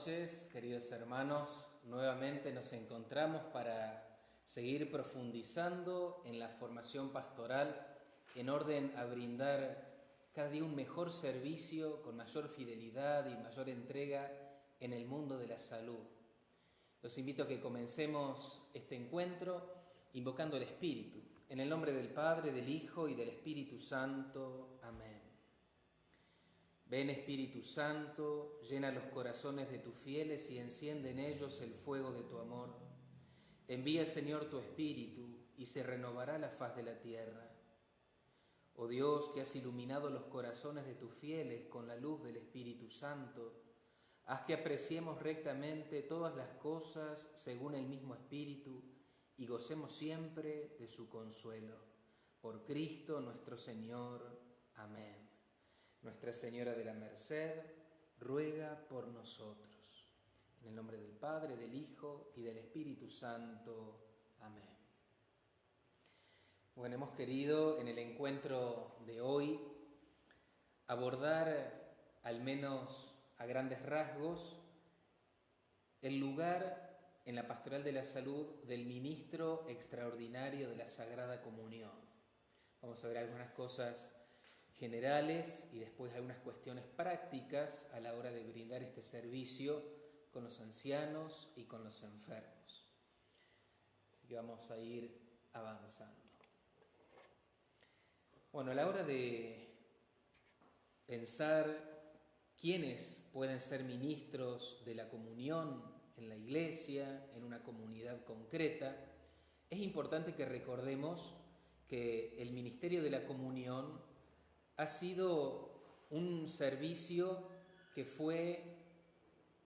noches, queridos hermanos. Nuevamente nos encontramos para seguir profundizando en la formación pastoral en orden a brindar cada día un mejor servicio con mayor fidelidad y mayor entrega en el mundo de la salud. Los invito a que comencemos este encuentro invocando el Espíritu. En el nombre del Padre, del Hijo y del Espíritu Santo. Amén. Ven, Espíritu Santo, llena los corazones de tus fieles y enciende en ellos el fuego de tu amor. Envía, Señor, tu Espíritu y se renovará la faz de la tierra. Oh Dios, que has iluminado los corazones de tus fieles con la luz del Espíritu Santo, haz que apreciemos rectamente todas las cosas según el mismo Espíritu y gocemos siempre de su consuelo. Por Cristo nuestro Señor. Amén. Nuestra Señora de la Merced, ruega por nosotros. En el nombre del Padre, del Hijo y del Espíritu Santo. Amén. Bueno, hemos querido en el encuentro de hoy abordar, al menos a grandes rasgos, el lugar en la Pastoral de la Salud del ministro extraordinario de la Sagrada Comunión. Vamos a ver algunas cosas generales y después algunas cuestiones prácticas a la hora de brindar este servicio con los ancianos y con los enfermos. Así que vamos a ir avanzando. Bueno, a la hora de pensar quiénes pueden ser ministros de la comunión en la iglesia, en una comunidad concreta, es importante que recordemos que el ministerio de la comunión ha sido un servicio que fue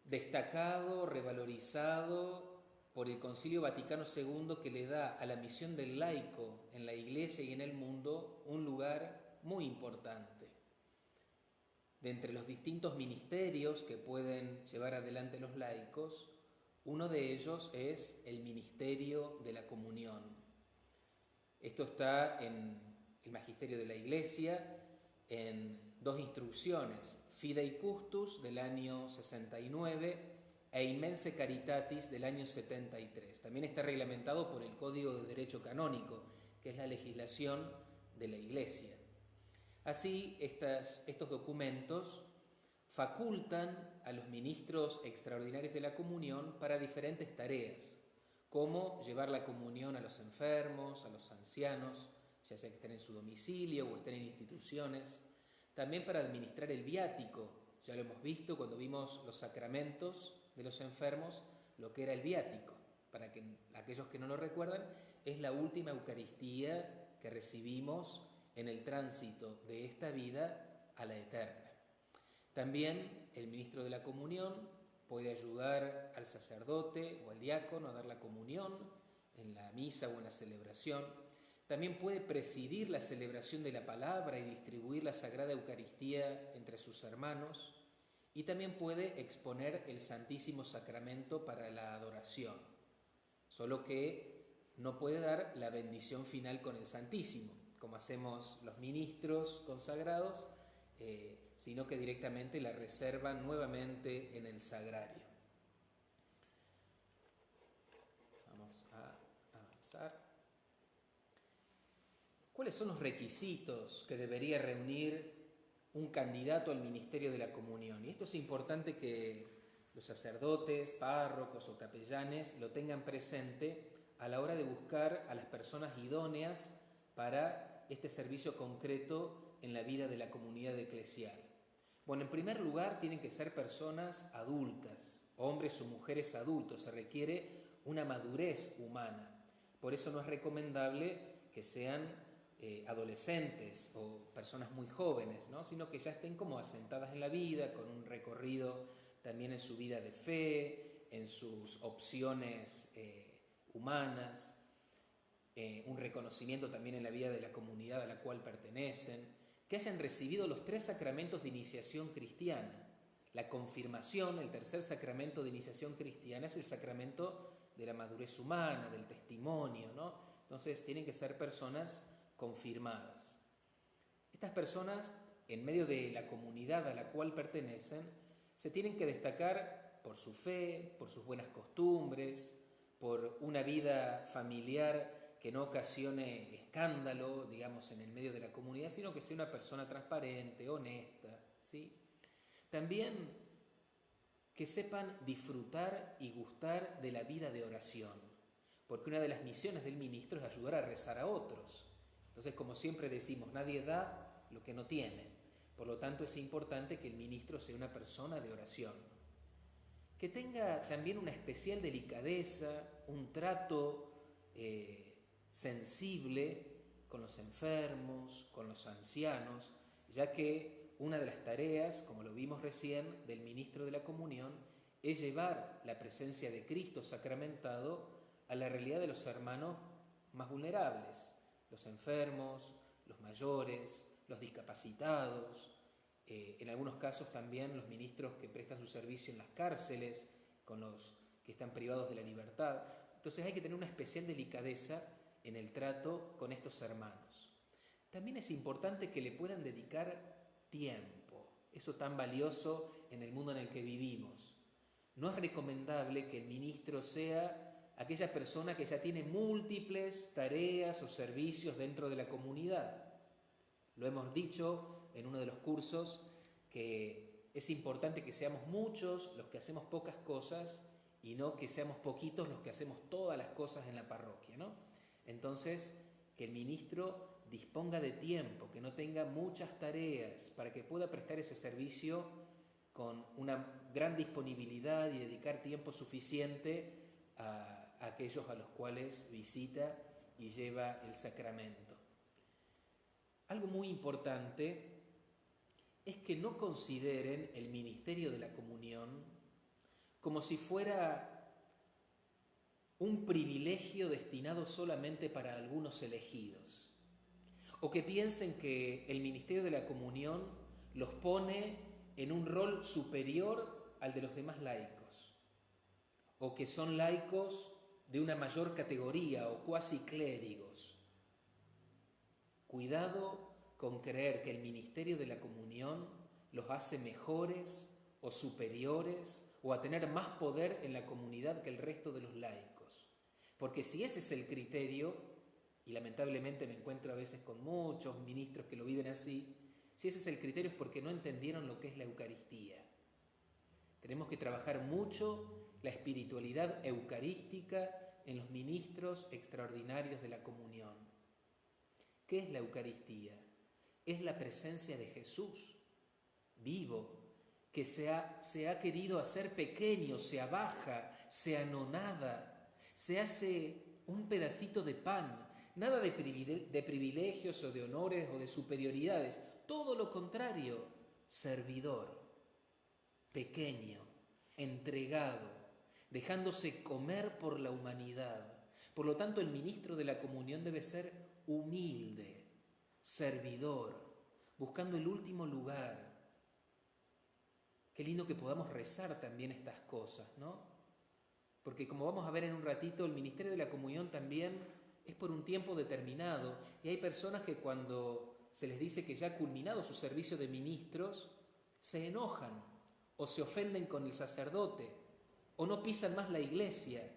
destacado, revalorizado por el Concilio Vaticano II, que le da a la misión del laico en la Iglesia y en el mundo un lugar muy importante. De entre los distintos ministerios que pueden llevar adelante los laicos, uno de ellos es el ministerio de la comunión. Esto está en el Magisterio de la Iglesia, en dos instrucciones, Fidei Custus del año 69 e Immense Caritatis del año 73. También está reglamentado por el Código de Derecho Canónico, que es la legislación de la Iglesia. Así, estos documentos facultan a los ministros extraordinarios de la comunión para diferentes tareas, como llevar la comunión a los enfermos, a los ancianos, ya sea que estén en su domicilio o estén en instituciones, también para administrar el viático. Ya lo hemos visto cuando vimos los sacramentos de los enfermos, lo que era el viático. Para que aquellos que no lo recuerdan, es la última Eucaristía que recibimos en el tránsito de esta vida a la eterna. También el ministro de la comunión puede ayudar al sacerdote o al diácono a dar la comunión en la misa o en la celebración. También puede presidir la celebración de la palabra y distribuir la Sagrada Eucaristía entre sus hermanos, y también puede exponer el Santísimo Sacramento para la adoración, solo que no puede dar la bendición final con el Santísimo, como hacemos los ministros consagrados, sino que directamente la reservan nuevamente en el sagrario. Vamos a avanzar. ¿Cuáles son los requisitos que debería reunir un candidato al ministerio de la comunión? Y esto es importante que los sacerdotes, párrocos o capellanes lo tengan presente a la hora de buscar a las personas idóneas para este servicio concreto en la vida de la comunidad eclesial. Bueno, en primer lugar tienen que ser personas adultas, hombres o mujeres adultos. Se requiere una madurez humana. Por eso no es recomendable que sean adolescentes o personas muy jóvenes, ¿no? Sino que ya estén como asentadas en la vida, con un recorrido también en su vida de fe, en sus opciones humanas, un reconocimiento también en la vida de la comunidad a la cual pertenecen, que hayan recibido los 3 sacramentos de iniciación cristiana. La confirmación, el tercer sacramento de iniciación cristiana, es el sacramento de la madurez humana, del testimonio, ¿no? Entonces tienen que ser personas confirmadas. Estas personas, en medio de la comunidad a la cual pertenecen, se tienen que destacar por su fe, por sus buenas costumbres, por una vida familiar que no ocasione escándalo, digamos, en el medio de la comunidad, sino que sea una persona transparente, honesta, ¿sí? También que sepan disfrutar y gustar de la vida de oración, porque una de las misiones del ministro es ayudar a rezar a otros. Entonces, como siempre decimos, nadie da lo que no tiene. Por lo tanto, es importante que el ministro sea una persona de oración. Que tenga también una especial delicadeza, un trato sensible con los enfermos, con los ancianos, ya que una de las tareas, como lo vimos recién, del ministro de la comunión es llevar la presencia de Cristo sacramentado a la realidad de los hermanos más vulnerables, los enfermos, los mayores, los discapacitados, en algunos casos también los ministros que prestan su servicio en las cárceles, con los que están privados de la libertad. Entonces hay que tener una especial delicadeza en el trato con estos hermanos. También es importante que le puedan dedicar tiempo, eso tan valioso en el mundo en el que vivimos. No es recomendable que el ministro sea aquella persona que ya tiene múltiples tareas o servicios dentro de la comunidad. Lo hemos dicho en uno de los cursos, que es importante que seamos muchos los que hacemos pocas cosas y no que seamos poquitos los que hacemos todas las cosas en la parroquia, ¿no? Entonces, que el ministro disponga de tiempo, que no tenga muchas tareas, para que pueda prestar ese servicio con una gran disponibilidad y dedicar tiempo suficiente a aquellos a los cuales visita y lleva el sacramento. Algo muy importante es que no consideren el ministerio de la comunión como si fuera un privilegio destinado solamente para algunos elegidos, o que piensen que el ministerio de la comunión los pone en un rol superior al de los demás laicos, o que son laicos de una mayor categoría o cuasi clérigos. Cuidado con creer que el ministerio de la comunión los hace mejores o superiores o a tener más poder en la comunidad que el resto de los laicos. Porque si ese es el criterio, y lamentablemente me encuentro a veces con muchos ministros que lo viven así, si ese es el criterio es porque no entendieron lo que es la Eucaristía. Tenemos que trabajar mucho la espiritualidad eucarística en los ministros extraordinarios de la comunión. ¿Qué es la Eucaristía? Es la presencia de Jesús, vivo, que se ha querido hacer pequeño, se abaja, se anonada, se hace un pedacito de pan, nada de privilegios o de honores o de superioridades, todo lo contrario, servidor, pequeño, entregado, dejándose comer por la humanidad. Por lo tanto, el ministro de la comunión debe ser humilde, servidor, buscando el último lugar. Qué lindo que podamos rezar también estas cosas, ¿no? Porque como vamos a ver en un ratito, el ministerio de la comunión también es por un tiempo determinado y hay personas que cuando se les dice que ya ha culminado su servicio de ministros, se enojan o se ofenden con el sacerdote o no pisan más la iglesia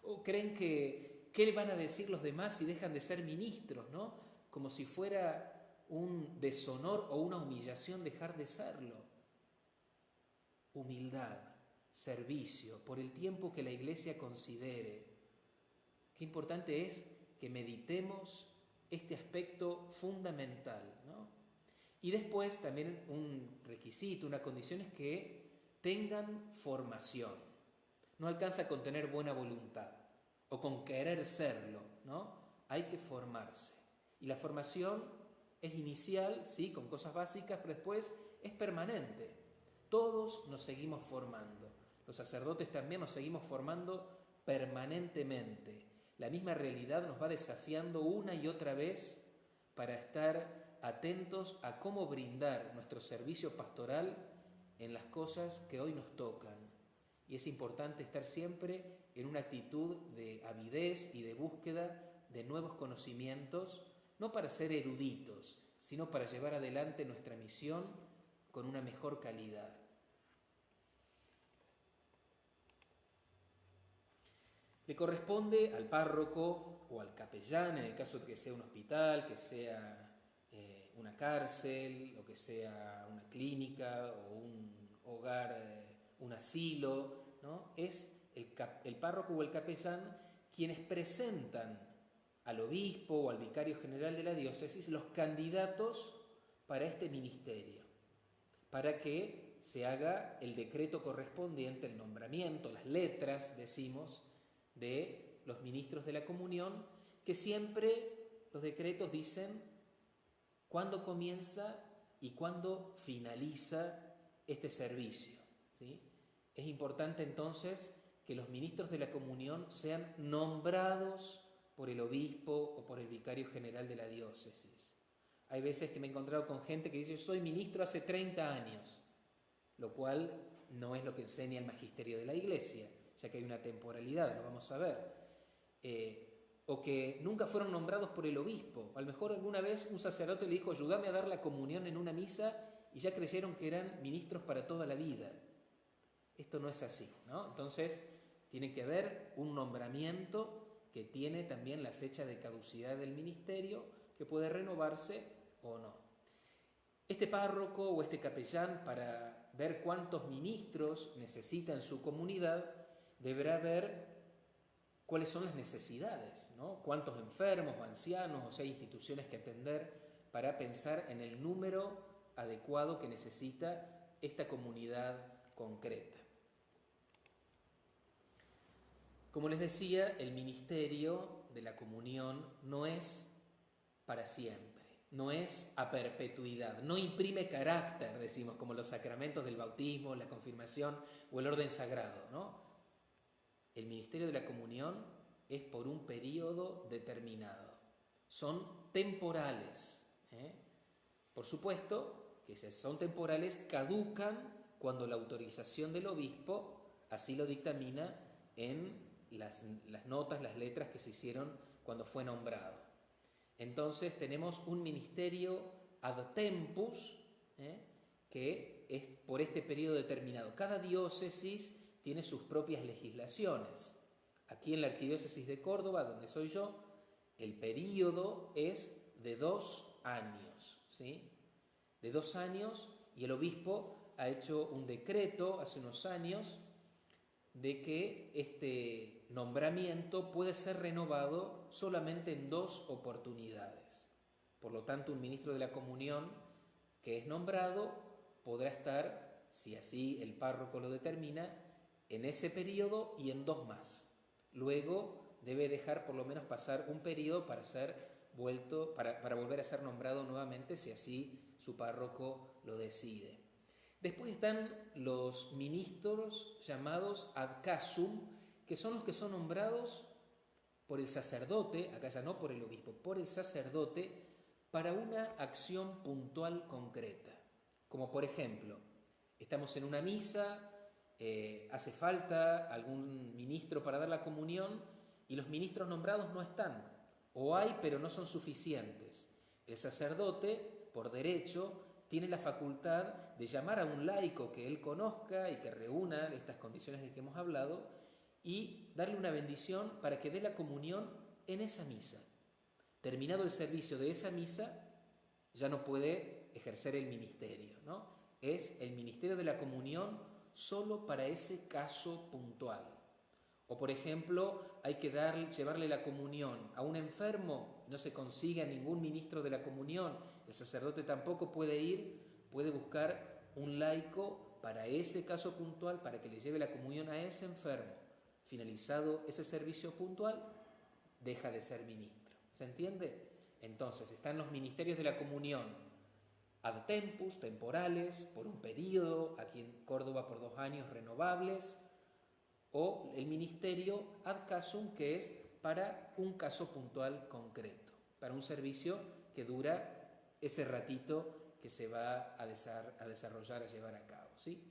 o creen que ¿qué le van a decir los demás si dejan de ser ministros, ¿no? Como si fuera un deshonor o una humillación dejar de serlo. Humildad, servicio, por el tiempo que la Iglesia considere. Qué importante es que meditemos este aspecto fundamental, ¿no? Y después también un requisito, una condición es que tengan formación. No alcanza con tener buena voluntad o con querer serlo, ¿no? Hay que formarse. Y la formación es inicial, sí, con cosas básicas, pero después es permanente. Todos nos seguimos formando. Los sacerdotes también nos seguimos formando permanentemente. La misma realidad nos va desafiando una y otra vez para estar atentos a cómo brindar nuestro servicio pastoral en las cosas que hoy nos tocan. Y es importante estar siempre en una actitud de avidez y de búsqueda de nuevos conocimientos, no para ser eruditos, sino para llevar adelante nuestra misión con una mejor calidad. Le corresponde al párroco o al capellán, en el caso de que sea un hospital, que sea una cárcel, o que sea una clínica o un hogar, un asilo, ¿no? Es el párroco o el capellán quienes presentan al obispo o al vicario general de la diócesis los candidatos para este ministerio, para que se haga el decreto correspondiente, el nombramiento, las letras, decimos, de los ministros de la comunión, que siempre los decretos dicen cuándo comienza y cuándo finaliza este servicio, ¿sí? Es importante entonces que los ministros de la comunión sean nombrados por el obispo o por el vicario general de la diócesis. Hay veces que me he encontrado con gente que dice: soy ministro hace 30 años, lo cual no es lo que enseña el magisterio de la Iglesia, ya que hay una temporalidad, lo vamos a ver. O que nunca fueron nombrados por el obispo. A lo mejor alguna vez un sacerdote le dijo: ayúdame a dar la comunión en una misa, y ya creyeron que eran ministros para toda la vida. Esto no es así, ¿no? Entonces tiene que haber un nombramiento que tiene también la fecha de caducidad del ministerio, que puede renovarse o no. Este párroco o este capellán, para ver cuántos ministros necesita en su comunidad, deberá ver cuáles son las necesidades, ¿no? Cuántos enfermos o ancianos, o sea, instituciones que atender, para pensar en el número adecuado que necesita esta comunidad concreta. Como les decía, el ministerio de la comunión no es para siempre, no es a perpetuidad, no imprime carácter, decimos, como los sacramentos del bautismo, la confirmación o el orden sagrado, ¿no? El ministerio de la comunión es por un periodo determinado. Son temporales. Por supuesto que si son temporales, caducan cuando la autorización del obispo así lo dictamina en las notas, las letras que se hicieron cuando fue nombrado. Entonces tenemos un ministerio ad tempus, que es por este periodo determinado. Cada diócesis tiene sus propias legislaciones. Aquí en la Arquidiócesis de Córdoba, donde soy yo, el período es de 2 años, ¿sí? De 2 años, y el obispo ha hecho un decreto hace unos años de que este nombramiento puede ser renovado solamente en 2 oportunidades. Por lo tanto, un ministro de la comunión que es nombrado podrá estar, si así el párroco lo determina, en ese periodo y en 2 más. Luego debe dejar por lo menos pasar un periodo para volver a ser nombrado nuevamente, si así su párroco lo decide. Después están los ministros llamados ad casum, que son los que son nombrados por el sacerdote, acá ya no por el obispo, por el sacerdote, para una acción puntual concreta. Como por ejemplo, estamos en una misa, hace falta algún ministro para dar la comunión y los ministros nombrados no están, o hay pero no son suficientes. El sacerdote, por derecho, tiene la facultad de llamar a un laico que él conozca y que reúna estas condiciones de que hemos hablado y darle una bendición para que dé la comunión en esa misa. Terminado el servicio de esa misa, ya no puede ejercer el ministerio, ¿no? Es el ministerio de la comunión solo para ese caso puntual. O por ejemplo, hay que llevarle la comunión a un enfermo, no se consigue a ningún ministro de la comunión, el sacerdote tampoco puede ir, puede buscar un laico para ese caso puntual, para que le lleve la comunión a ese enfermo. Finalizado ese servicio puntual, deja de ser ministro. ¿Se entiende? Entonces están los ministerios de la comunión ad tempus, temporales, por un periodo, aquí en Córdoba por 2 años renovables, o el ministerio ad casum, que es para un caso puntual concreto, para un servicio que dura ese ratito que se va a desarrollar, a llevar a cabo, ¿sí?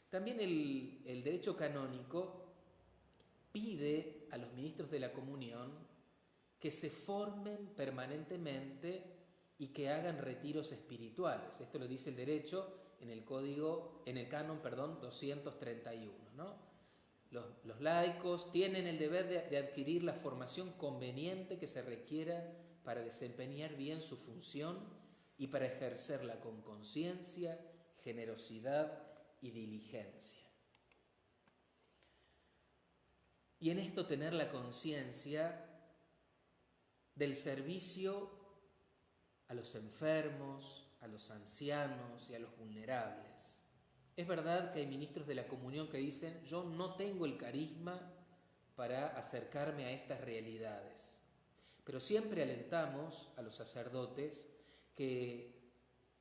También el derecho canónico pide a los ministros de la comunión que se formen permanentemente y que hagan retiros espirituales. Esto lo dice el derecho en el canon 231, ¿no? Los laicos tienen el deber de adquirir la formación conveniente que se requiera para desempeñar bien su función y para ejercerla con conciencia, generosidad y diligencia. Y en esto tener la conciencia del servicio a los enfermos, a los ancianos y a los vulnerables. Es verdad que hay ministros de la comunión que dicen: yo no tengo el carisma para acercarme a estas realidades. Pero siempre alentamos a los sacerdotes que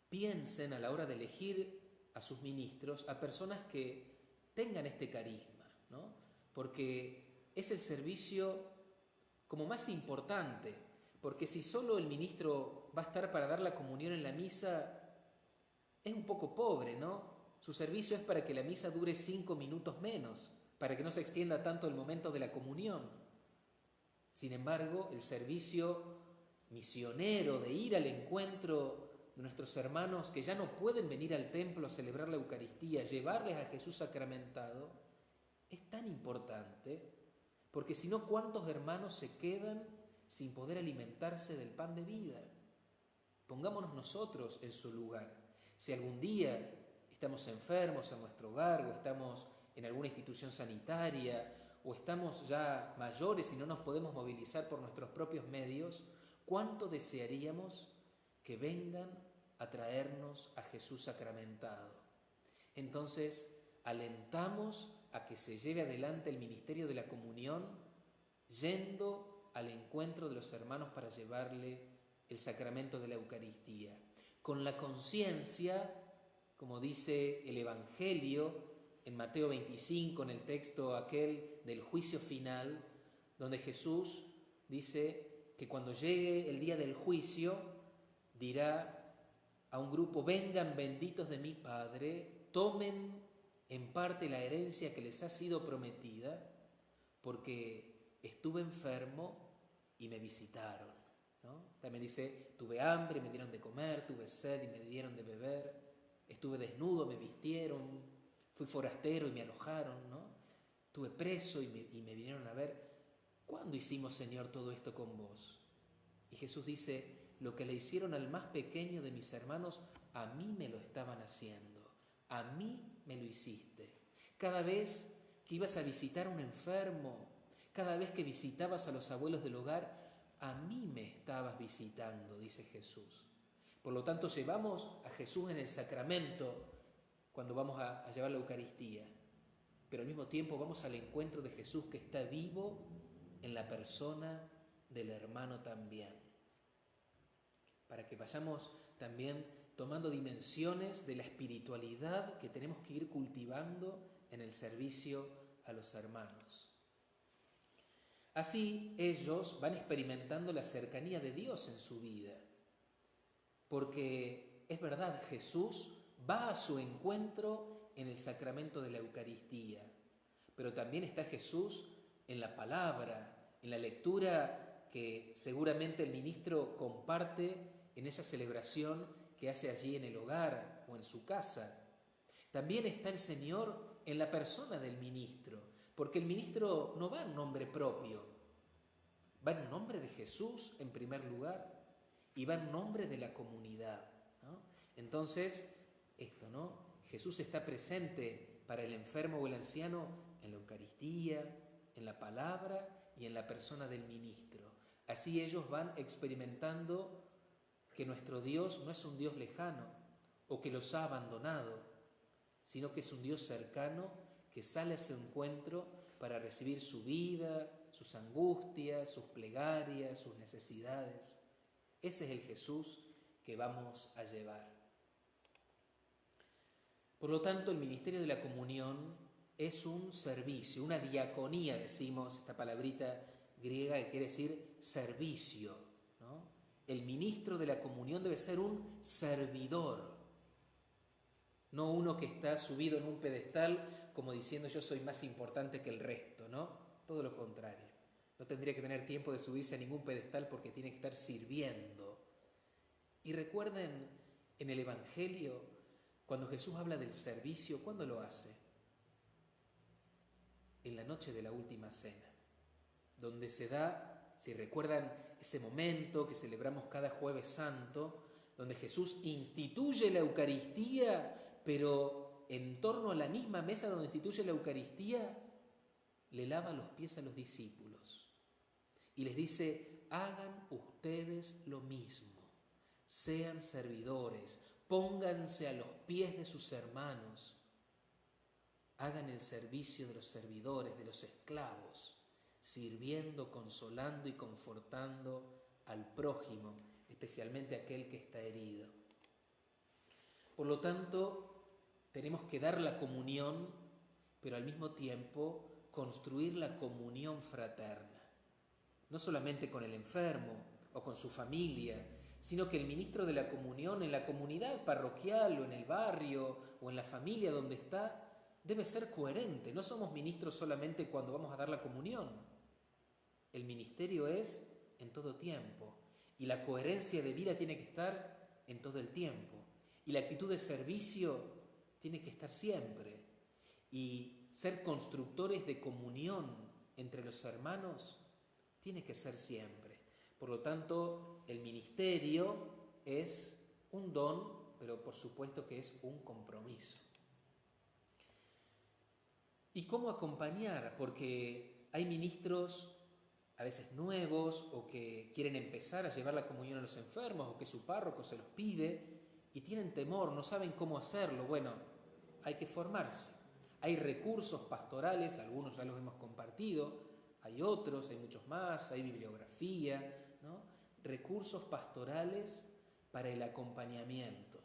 piensen a la hora de elegir a sus ministros a personas que tengan este carisma, ¿no? Porque es el servicio como más importante, porque si solo el ministro va a estar para dar la comunión en la misa, es un poco pobre, ¿no? Su servicio es para que la misa dure 5 minutos menos, para que no se extienda tanto el momento de la comunión. Sin embargo, el servicio misionero de ir al encuentro de nuestros hermanos que ya no pueden venir al templo a celebrar la Eucaristía, llevarles a Jesús sacramentado, es tan importante, porque si no, ¿cuántos hermanos se quedan sin poder alimentarse del pan de vida? Pongámonos nosotros en su lugar. Si algún día estamos enfermos en nuestro hogar, o estamos en alguna institución sanitaria, o estamos ya mayores y no nos podemos movilizar por nuestros propios medios, ¿cuánto desearíamos que vengan a traernos a Jesús sacramentado? Entonces, alentamos a que se lleve adelante el ministerio de la comunión, yendo al encuentro de los hermanos para llevarle el sacramento de la Eucaristía, con la conciencia, como dice el Evangelio en Mateo 25, en el texto aquel del juicio final, donde Jesús dice que cuando llegue el día del juicio, dirá a un grupo: vengan benditos de mi Padre, tomen en parte la herencia que les ha sido prometida, porque estuve enfermo y me visitaron, ¿no? También dice: tuve hambre y me dieron de comer, tuve sed y me dieron de beber, estuve desnudo, me vistieron, fui forastero y me alojaron, ¿no? Estuve preso y me vinieron a ver. ¿Cuándo hicimos, Señor, todo esto con vos? Y Jesús dice: lo que le hicieron al más pequeño de mis hermanos, a mí me lo estaban haciendo, a mí me lo hiciste. Cada vez que ibas a visitar a un enfermo, cada vez que visitabas a los abuelos del hogar, a mí me estabas visitando, dice Jesús. Por lo tanto, llevamos a Jesús en el sacramento cuando vamos a llevar la Eucaristía, pero al mismo tiempo vamos al encuentro de Jesús que está vivo en la persona del hermano también, para que vayamos también tomando dimensiones de la espiritualidad que tenemos que ir cultivando en el servicio a los hermanos. Así ellos van experimentando la cercanía de Dios en su vida, porque es verdad, Jesús va a su encuentro en el sacramento de la Eucaristía, pero también está Jesús en la palabra, en la lectura que seguramente el ministro comparte en esa celebración que hace allí en el hogar o en su casa. También está el Señor en la persona del ministro, porque el ministro no va en nombre propio, va en nombre de Jesús en primer lugar y va en nombre de la comunidad, ¿no? Entonces, esto, ¿no? Jesús está presente para el enfermo o el anciano en la Eucaristía, en la palabra y en la persona del ministro. Así ellos van experimentando que nuestro Dios no es un Dios lejano o que los ha abandonado, sino que es un Dios cercano que sale a su encuentro para recibir su vida, sus angustias, sus plegarias, sus necesidades. Ese es el Jesús que vamos a llevar. Por lo tanto, el ministerio de la comunión es un servicio, una diaconía, decimos, esta palabrita griega que quiere decir servicio, ¿no? El ministro de la comunión debe ser un servidor, no uno que está subido en un pedestal como diciendo yo soy más importante que el resto, ¿no? Todo lo contrario. No tendría que tener tiempo de subirse a ningún pedestal porque tiene que estar sirviendo. Y recuerden en el Evangelio, cuando Jesús habla del servicio, ¿cuándo lo hace? en la noche de la última cena, donde se da, si recuerdan ese momento que celebramos cada Jueves Santo, donde Jesús instituye la Eucaristía, pero en torno a la misma mesa donde instituye la Eucaristía, le lava los pies a los discípulos y les dice: hagan ustedes lo mismo, sean servidores, pónganse a los pies de sus hermanos, hagan el servicio de los servidores, de los esclavos, sirviendo, consolando y confortando al prójimo, especialmente aquel que está herido. Por lo tanto, tenemos que dar la comunión, pero al mismo tiempo construir la comunión fraterna, no solamente con el enfermo o con su familia, sino que el ministro de la comunión en la comunidad parroquial o en el barrio o en la familia donde está, debe ser coherente. No somos ministros solamente cuando vamos a dar la comunión. El ministerio es en todo tiempo y la coherencia de vida tiene que estar en todo el tiempo y la actitud de servicio tiene que estar siempre, y ser constructores de comunión entre los hermanos tiene que ser siempre. Por lo tanto, el ministerio es un don, pero por supuesto que es un compromiso. ¿Y cómo acompañar? Porque hay ministros a veces nuevos o que quieren empezar a llevar la comunión a los enfermos o que su párroco se los pide y tienen temor, no saben cómo hacerlo. Bueno, hay que formarse. Hay recursos pastorales, algunos ya los hemos compartido, hay otros, hay muchos más, hay bibliografía, ¿no? Recursos pastorales para el acompañamiento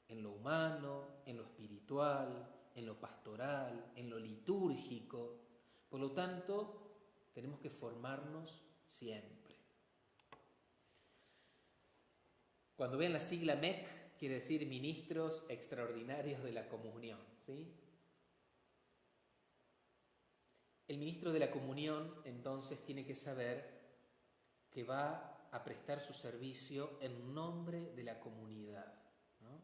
en lo humano, en lo espiritual, en lo pastoral, en lo litúrgico. Por lo tanto, tenemos que formarnos siempre. Cuando vean la sigla MEC, quiere decir Ministros Extraordinarios de la Comunión, ¿sí? El ministro de la comunión entonces tiene que saber que va a prestar su servicio en nombre de la comunidad, ¿no?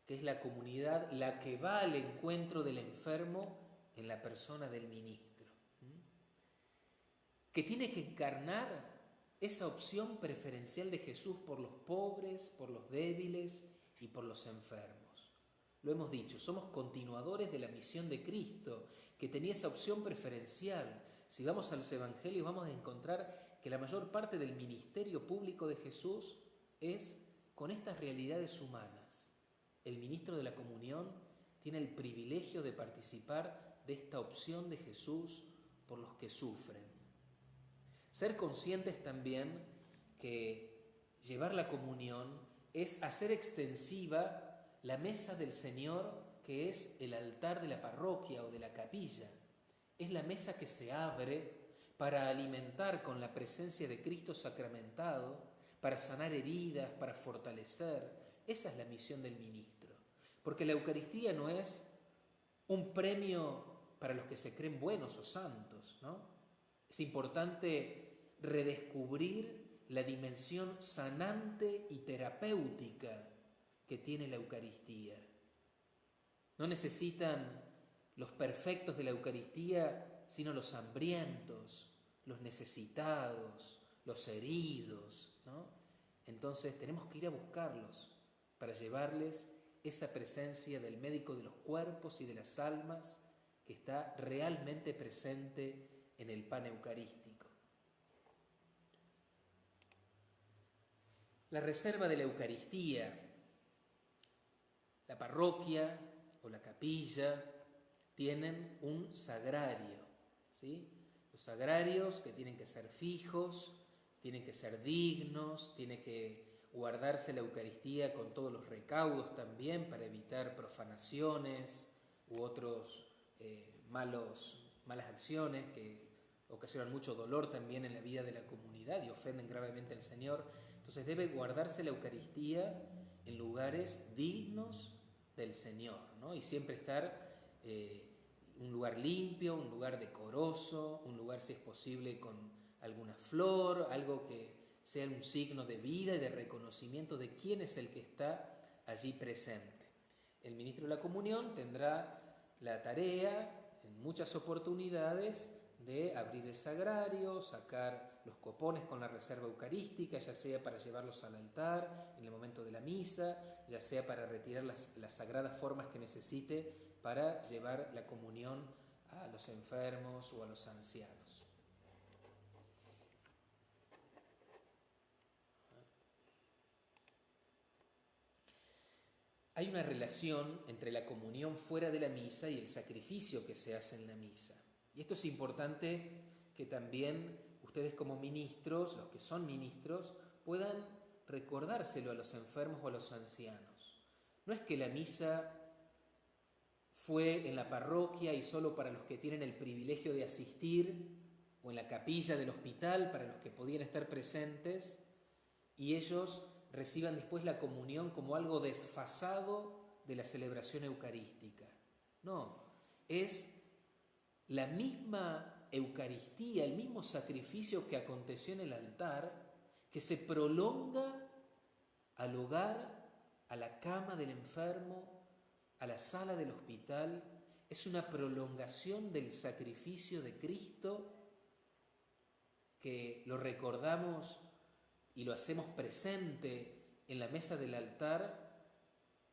Que es la comunidad la que va al encuentro del enfermo en la persona del ministro, que tiene que encarnar esa opción preferencial de Jesús por los pobres, por los débiles y por los enfermos. Lo hemos dicho, somos continuadores de la misión de Cristo, que tenía esa opción preferencial. Si vamos a los evangelios vamos a encontrar que la mayor parte del ministerio público de Jesús es con estas realidades humanas. El ministro de la comunión tiene el privilegio de participar de esta opción de Jesús por los que sufren. Ser conscientes también que llevar la comunión es hacer extensiva la mesa del Señor, que es el altar de la parroquia o de la capilla. Es la mesa que se abre para alimentar con la presencia de Cristo sacramentado, para sanar heridas, para fortalecer. Esa es la misión del ministro. Porque la Eucaristía no es un premio para los que se creen buenos o santos, ¿no? Es importante redescubrir la dimensión sanante y terapéutica que tiene la Eucaristía. No necesitan los perfectos de la Eucaristía, sino los hambrientos, los necesitados, los heridos, ¿no? Entonces tenemos que ir a buscarlos para llevarles esa presencia del médico de los cuerpos y de las almas que está realmente presente en el pan eucarístico. La reserva de la Eucaristía, la parroquia o la capilla tienen un sagrario, ¿sí? Los sagrarios que tienen que ser fijos, tienen que ser dignos, tiene que guardarse la Eucaristía con todos los recaudos también para evitar profanaciones u otros malas acciones que ocasionan mucho dolor también en la vida de la comunidad y ofenden gravemente al Señor. Entonces debe guardarse la Eucaristía en lugares dignos del Señor, ¿no? Y siempre estar un lugar limpio, un lugar decoroso, un lugar, si es posible, con alguna flor, algo que sea un signo de vida y de reconocimiento de quién es el que está allí presente. El ministro de la comunión tendrá la tarea, en en muchas oportunidades de abrir el sagrario, sacar los copones con la reserva eucarística, ya sea para llevarlos al altar en el momento de la misa, ya sea para retirar las sagradas formas que necesite para llevar la comunión a los enfermos o a los ancianos. Hay una relación entre la comunión fuera de la misa y el sacrificio que se hace en la misa. Y esto es importante que también ustedes como ministros, los que son ministros, puedan recordárselo a los enfermos o a los ancianos. No es que la misa fue en la parroquia y solo para los que tienen el privilegio de asistir, o en la capilla del hospital para los que podían estar presentes, y ellos reciban después la comunión como algo desfasado de la celebración eucarística. No, es la misma Eucaristía, el mismo sacrificio que aconteció en el altar, que se prolonga al hogar, a la cama del enfermo, a la sala del hospital. Es una prolongación del sacrificio de Cristo que lo recordamos y lo hacemos presente en la mesa del altar.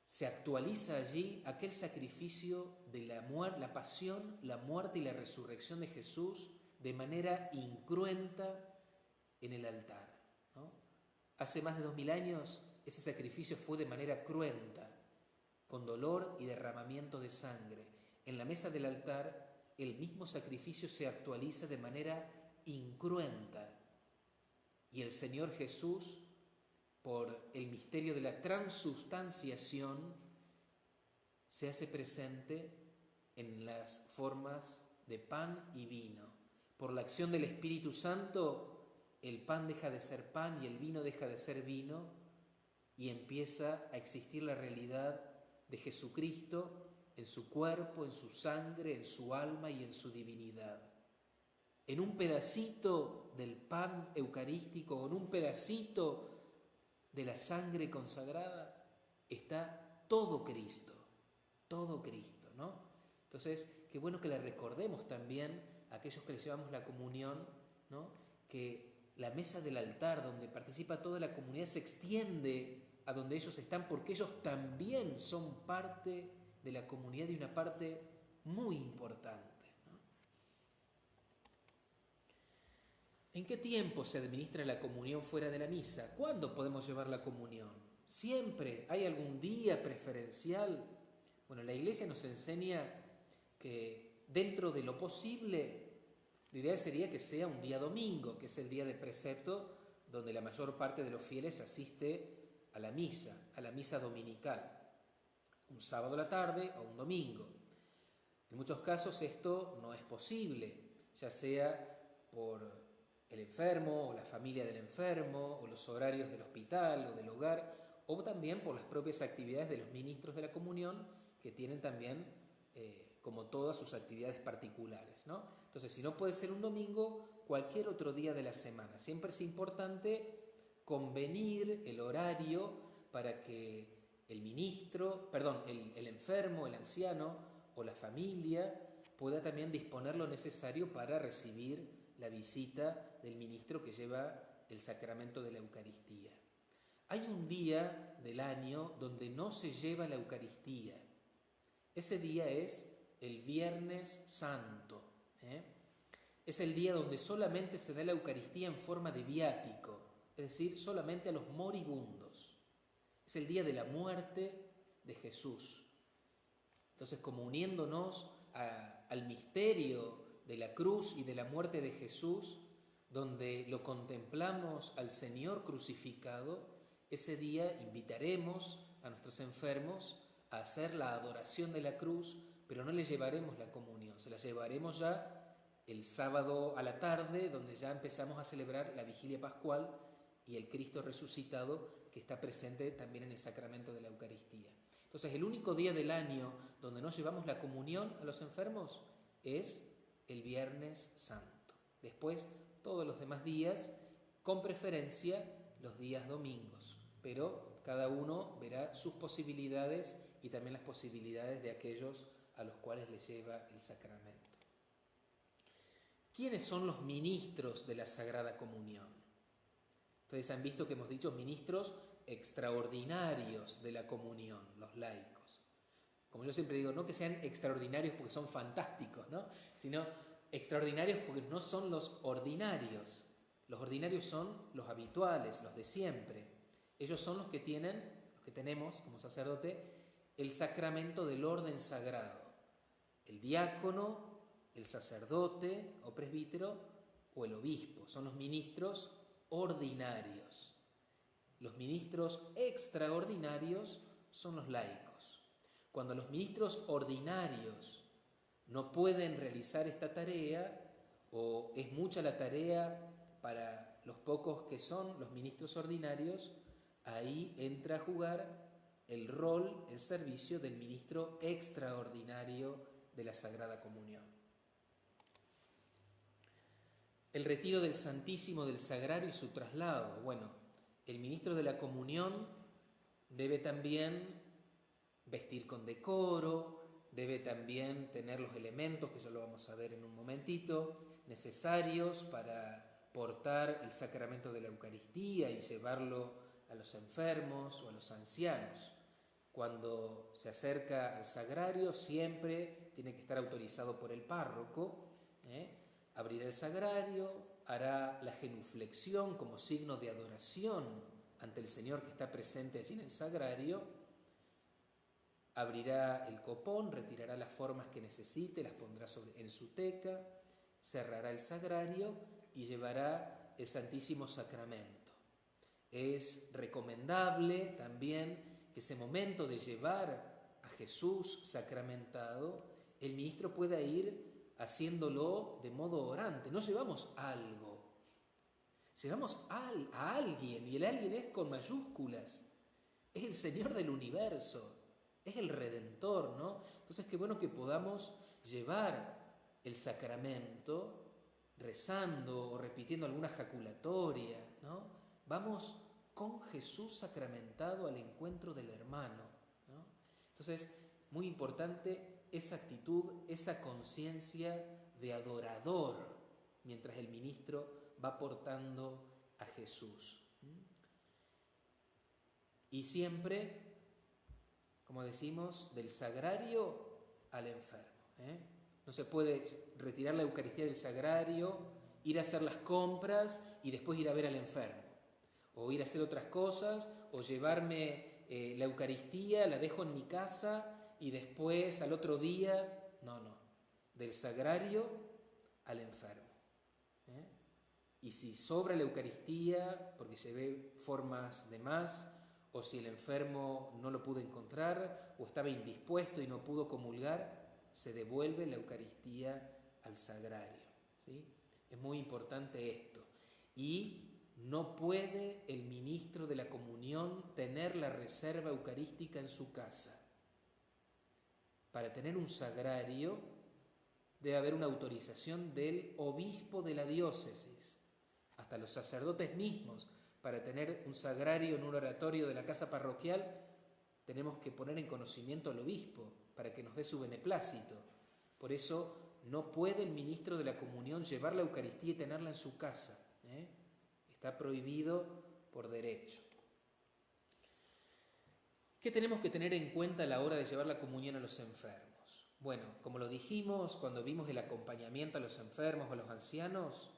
Se actualiza allí aquel sacrificio de la pasión, la muerte y la resurrección de Jesús de manera incruenta en el altar, ¿no? Hace más de 2000 años ese sacrificio fue de manera cruenta, con dolor y derramamiento de sangre. En la mesa del altar el mismo sacrificio se actualiza de manera incruenta. Y el Señor Jesús, por el misterio de la transubstanciación, se hace presente en las formas de pan y vino. Por la acción del Espíritu Santo, el pan deja de ser pan y el vino deja de ser vino, y empieza a existir la realidad de Jesucristo en su cuerpo, en su sangre, en su alma y en su divinidad. En un pedacito del pan eucarístico o en un pedacito de la sangre consagrada está todo Cristo, ¿no? Entonces, qué bueno que le recordemos también a aquellos que les llevamos la comunión, ¿no? Que la mesa del altar donde participa toda la comunidad se extiende a donde ellos están, porque ellos también son parte de la comunidad y una parte muy importante. ¿En qué tiempo se administra la comunión fuera de la misa? ¿Cuándo podemos llevar la comunión? ¿Siempre? ¿Hay algún día preferencial? Bueno, la Iglesia nos enseña que dentro de lo posible, lo ideal sería que sea un día domingo, que es el día de precepto, donde la mayor parte de los fieles asiste a la misa dominical, un sábado a la tarde o un domingo. En muchos casos esto no es posible, ya sea por el enfermo o la familia del enfermo o los horarios del hospital o del hogar, o también por las propias actividades de los ministros de la comunión, que tienen también, como todas, sus actividades particulares, ¿no? Entonces, si no puede ser un domingo, cualquier otro día de la semana. Siempre es importante convenir el horario para que el enfermo, el anciano o la familia pueda también disponer lo necesario para recibir la visita del ministro que lleva el sacramento de la Eucaristía. Hay un día del año donde no se lleva la Eucaristía. Ese día es el Viernes Santo. Es el día donde solamente se da la Eucaristía en forma de viático, es decir, solamente a los moribundos. Es el día de la muerte de Jesús. Entonces, como uniéndonos al misterio de la cruz y de la muerte de Jesús, donde lo contemplamos al Señor crucificado, ese día invitaremos a nuestros enfermos a hacer la adoración de la cruz, pero no les llevaremos la comunión, se la llevaremos ya el sábado a la tarde, donde ya empezamos a celebrar la vigilia pascual y el Cristo resucitado que está presente también en el sacramento de la Eucaristía. Entonces, el único día del año donde no llevamos la comunión a los enfermos es el Viernes Santo. Después, todos los demás días, con preferencia los días domingos, pero cada uno verá sus posibilidades y también las posibilidades de aquellos a los cuales les lleva el sacramento. ¿Quiénes son los ministros de la Sagrada Comunión? Ustedes han visto que hemos dicho ministros extraordinarios de la comunión, los laicos. Como yo siempre digo, no que sean extraordinarios porque son fantásticos, ¿no? Sino extraordinarios porque no son los ordinarios. Los ordinarios son los habituales, los de siempre. Ellos son los que tenemos como sacerdote, el sacramento del orden sagrado. El diácono, el sacerdote o presbítero o el obispo. Son los ministros ordinarios. Los ministros extraordinarios son los laicos. Cuando los ministros ordinarios no pueden realizar esta tarea, o es mucha la tarea para los pocos que son los ministros ordinarios, ahí entra a jugar el rol, el servicio del ministro extraordinario de la Sagrada Comunión. El retiro del Santísimo del Sagrario y su traslado. Bueno, el ministro de la Comunión debe también vestir con decoro, debe también tener los elementos, que ya lo vamos a ver en un momentito, necesarios para portar el sacramento de la Eucaristía y llevarlo a los enfermos o a los ancianos. Cuando se acerca al sagrario siempre tiene que estar autorizado por el párroco, abrirá el sagrario, hará la genuflexión como signo de adoración ante el Señor que está presente allí en el sagrario, abrirá el copón, retirará las formas que necesite, las pondrá en su teca, cerrará el sagrario y llevará el Santísimo Sacramento. Es recomendable también que ese momento de llevar a Jesús sacramentado, el ministro pueda ir haciéndolo de modo orante. No llevamos algo, llevamos a alguien, y el alguien es con mayúsculas. Es el Señor del universo, es el Redentor, ¿no? Entonces, qué bueno que podamos llevar el sacramento rezando o repitiendo alguna jaculatoria, ¿no? Vamos con Jesús sacramentado al encuentro del hermano, ¿no? Entonces, muy importante esa actitud, esa conciencia de adorador mientras el ministro va portando a Jesús. Y siempre, como decimos, del sagrario al enfermo. No se puede retirar la Eucaristía del sagrario, ir a hacer las compras y después ir a ver al enfermo. O ir a hacer otras cosas, o llevarme la Eucaristía, la dejo en mi casa y después al otro día, no, del sagrario al enfermo. Y si sobra la Eucaristía, porque llevé formas de más, o si el enfermo no lo pudo encontrar, o estaba indispuesto y no pudo comulgar, se devuelve la Eucaristía al sagrario, ¿sí? Es muy importante esto. Y no puede el ministro de la comunión tener la reserva eucarística en su casa. Para tener un sagrario debe haber una autorización del obispo de la diócesis. Hasta los sacerdotes mismos, para tener un sagrario en un oratorio de la casa parroquial, tenemos que poner en conocimiento al obispo para que nos dé su beneplácito. Por eso no puede el ministro de la comunión llevar la Eucaristía y tenerla en su casa. Está prohibido por derecho. ¿Qué tenemos que tener en cuenta a la hora de llevar la comunión a los enfermos? Bueno, como lo dijimos cuando vimos el acompañamiento a los enfermos o a los ancianos,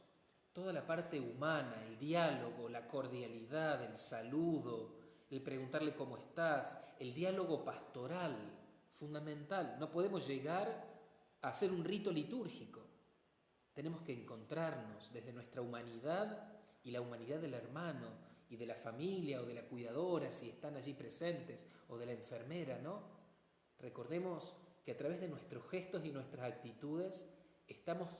toda la parte humana, el diálogo, la cordialidad, el saludo, el preguntarle cómo estás, el diálogo pastoral, fundamental. No podemos llegar a hacer un rito litúrgico. Tenemos que encontrarnos desde nuestra humanidad y la humanidad del hermano y de la familia o de la cuidadora, si están allí presentes, o de la enfermera, ¿no? Recordemos que a través de nuestros gestos y nuestras actitudes estamos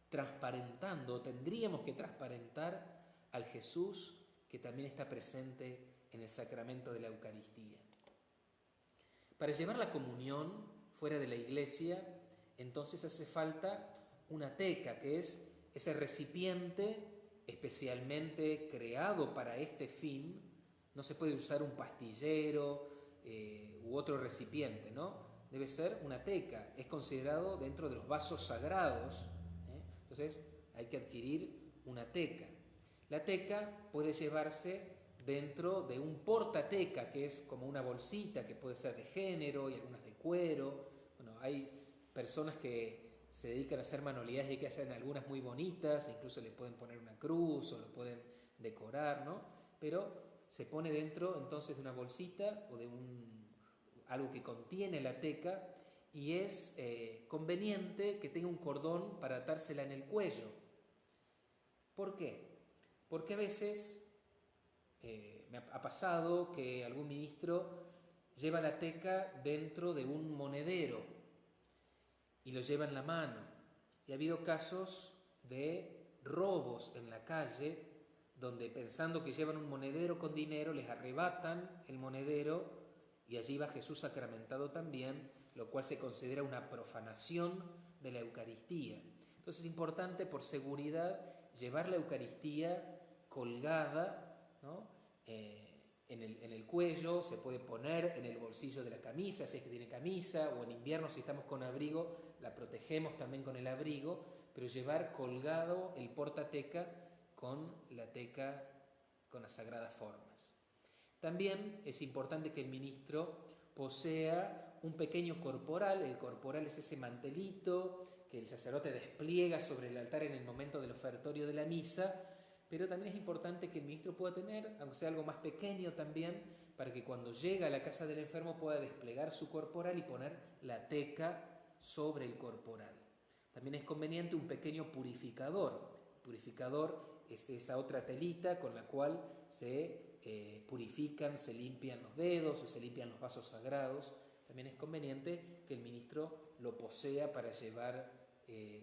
transparentando, o tendríamos que transparentar al Jesús que también está presente en el sacramento de la Eucaristía. Para llevar la comunión fuera de la iglesia, entonces hace falta una teca, que es ese recipiente especialmente creado para este fin. No se puede usar un pastillero u otro recipiente, ¿no? Debe ser una teca, es considerado dentro de los vasos sagrados. Entonces hay que adquirir una teca. La teca puede llevarse dentro de un portateca, que es como una bolsita que puede ser de género y algunas de cuero. Bueno, hay personas que se dedican a hacer manualidades y que hacen algunas muy bonitas, incluso le pueden poner una cruz o lo pueden decorar, ¿no? Pero se pone dentro entonces de una bolsita o de algo que contiene la teca, y es conveniente que tenga un cordón para atársela en el cuello. ¿Por qué? Porque a veces me ha pasado que algún ministro lleva la teca dentro de un monedero y lo lleva en la mano. Y ha habido casos de robos en la calle, donde pensando que llevan un monedero con dinero, les arrebatan el monedero y allí va Jesús sacramentado también, lo cual se considera una profanación de la Eucaristía. Entonces es importante, por seguridad, llevar la Eucaristía colgada, ¿no? En el cuello, se puede poner en el bolsillo de la camisa, si es que tiene camisa, o en invierno si estamos con abrigo, la protegemos también con el abrigo, pero llevar colgado el portateca con la teca con las sagradas formas. También es importante que el ministro posea un pequeño corporal. El corporal es ese mantelito que el sacerdote despliega sobre el altar en el momento del ofertorio de la misa, pero también es importante que el ministro pueda tener, aunque sea algo más pequeño también, para que cuando llega a la casa del enfermo pueda desplegar su corporal y poner la teca sobre el corporal. También es conveniente un pequeño purificador. El purificador es esa otra telita con la cual se purifican, se limpian los dedos o se limpian los vasos sagrados. También es conveniente que el ministro lo posea para llevar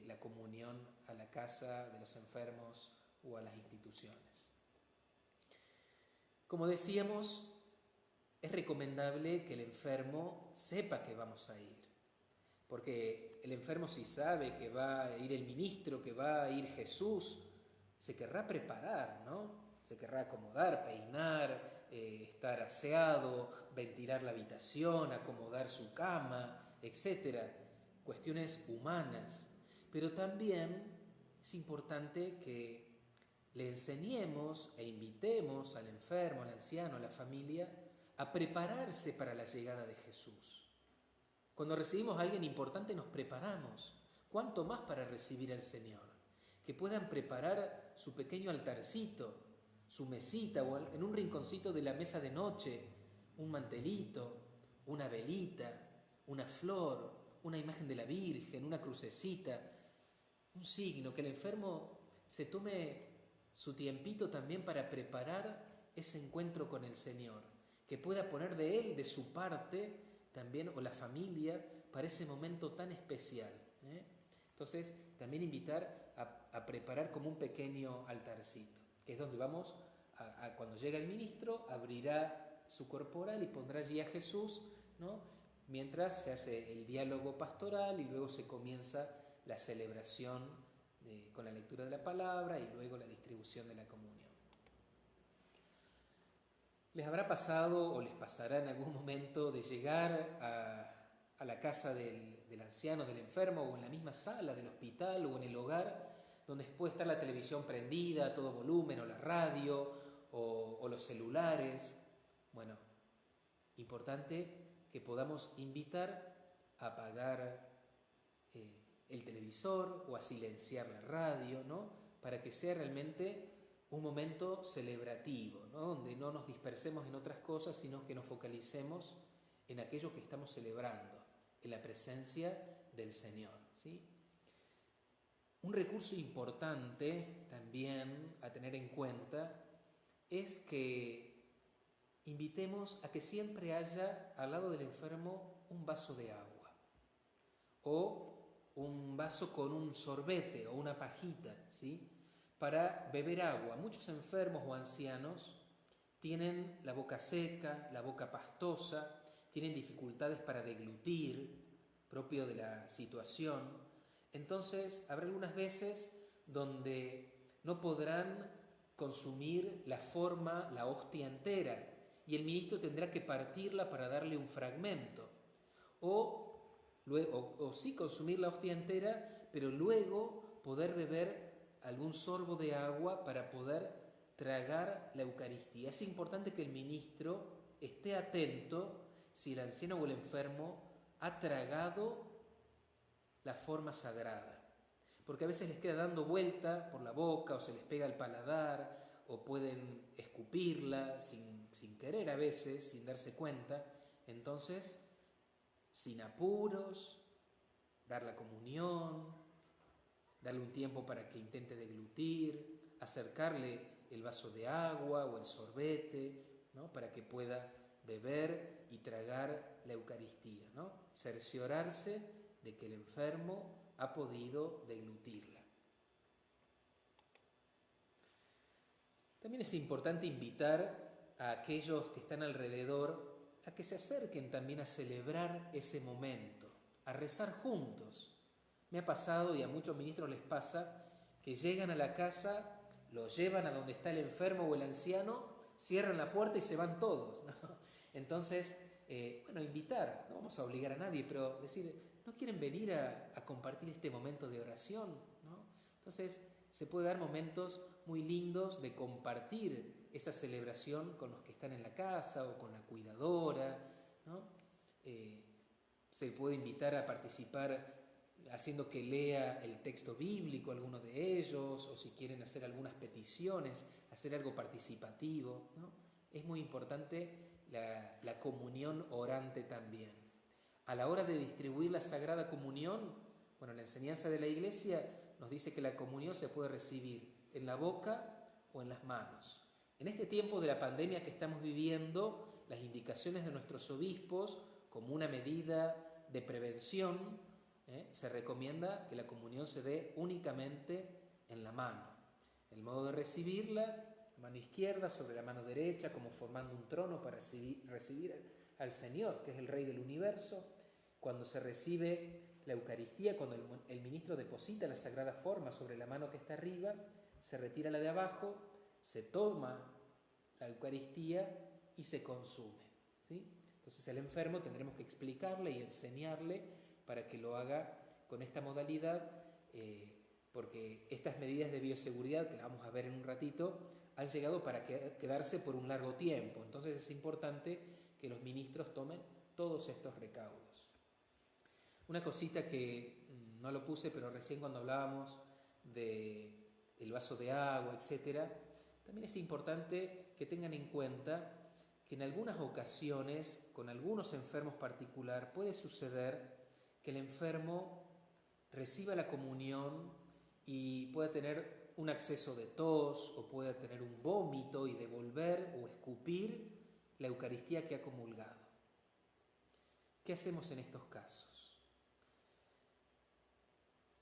la comunión a la casa de los enfermos o a las instituciones. Como decíamos, es recomendable que el enfermo sepa que vamos a ir, porque el enfermo, si sabe que va a ir el ministro, que va a ir Jesús, se querrá preparar, ¿no? Se querrá acomodar, peinar, estar aseado, ventilar la habitación, acomodar su cama, etc. Cuestiones humanas. Pero también es importante que le enseñemos e invitemos al enfermo, al anciano, a la familia, a prepararse para la llegada de Jesús. Cuando recibimos a alguien importante nos preparamos. ¿Cuánto más para recibir al Señor? Que puedan preparar su pequeño altarcito, su mesita, o en un rinconcito de la mesa de noche, un mantelito, una velita, una flor, una imagen de la Virgen, una crucecita, un signo, que el enfermo se tome su tiempito también para preparar ese encuentro con el Señor, que pueda poner de él, de su parte también, o la familia, para ese momento tan especial. Entonces, también invitar a preparar como un pequeño altarcito, que es donde vamos, cuando llega el ministro, abrirá su corporal y pondrá allí a Jesús, ¿no? Mientras se hace el diálogo pastoral y luego se comienza la celebración con la lectura de la palabra y luego la distribución de la comunión. ¿Les habrá pasado o les pasará en algún momento de llegar a la casa del anciano, del enfermo, o en la misma sala del hospital o en el hogar, donde puede estar la televisión prendida a todo volumen, o la radio, o los celulares? Bueno, importante que podamos invitar a apagar el televisor o a silenciar la radio, ¿no? Para que sea realmente un momento celebrativo, ¿no? Donde no nos dispersemos en otras cosas, sino que nos focalicemos en aquello que estamos celebrando, en la presencia del Señor, ¿sí? Un recurso importante también a tener en cuenta es que invitemos a que siempre haya al lado del enfermo un vaso de agua o un vaso con un sorbete o una pajita, ¿sí? Para beber agua. Muchos enfermos o ancianos tienen la boca seca, la boca pastosa, tienen dificultades para deglutir, propio de la situación. Entonces, habrá algunas veces donde no podrán consumir la forma, la hostia entera, y el ministro tendrá que partirla para darle un fragmento. O sí consumir la hostia entera, pero luego poder beber algún sorbo de agua para poder tragar la Eucaristía. Es importante que el ministro esté atento si el anciano o el enfermo ha tragado la forma sagrada, porque a veces les queda dando vuelta por la boca o se les pega el paladar o pueden escupirla sin querer a veces, sin darse cuenta. Entonces, sin apuros, dar la comunión, darle un tiempo para que intente deglutir, acercarle el vaso de agua o el sorbete, ¿no?, para que pueda beber y tragar la Eucaristía, ¿no? Cerciorarse de que el enfermo ha podido deglutirla. También es importante invitar a aquellos que están alrededor a que se acerquen también a celebrar ese momento, a rezar juntos. Me ha pasado, y a muchos ministros les pasa, que llegan a la casa, lo llevan a donde está el enfermo o el anciano, cierran la puerta y se van todos, ¿no? Entonces, invitar, no vamos a obligar a nadie, pero decir, ¿no quieren venir a compartir este momento de oración, ¿no? Entonces, se puede dar momentos muy lindos de compartir esa celebración con los que están en la casa o con la cuidadora, ¿no? Se puede invitar a participar haciendo que lea el texto bíblico alguno de ellos, o si quieren hacer algunas peticiones, hacer algo participativo, ¿no? Es muy importante la comunión orante también. A la hora de distribuir la Sagrada Comunión, la enseñanza de la Iglesia nos dice que la comunión se puede recibir en la boca o en las manos. En este tiempo de la pandemia que estamos viviendo, las indicaciones de nuestros obispos, como una medida de prevención, se recomienda que la comunión se dé únicamente en la mano. El modo de recibirla, mano izquierda sobre la mano derecha, como formando un trono para recibir al Señor, que es el Rey del universo. Cuando se recibe la Eucaristía, cuando el ministro deposita la sagrada forma sobre la mano que está arriba, se retira la de abajo, se toma la Eucaristía y se consume, ¿sí? Entonces el enfermo tendremos que explicarle y enseñarle para que lo haga con esta modalidad, porque estas medidas de bioseguridad, que las vamos a ver en un ratito, han llegado para quedarse por un largo tiempo. Entonces es importante que los ministros tomen todos estos recaudos. Una cosita que no lo puse, pero recién cuando hablábamos del vaso de agua, etc., también es importante que tengan en cuenta que en algunas ocasiones, con algunos enfermos particular, puede suceder que el enfermo reciba la comunión y pueda tener un acceso de tos o pueda tener un vómito y devolver o escupir la Eucaristía que ha comulgado. ¿Qué hacemos en estos casos?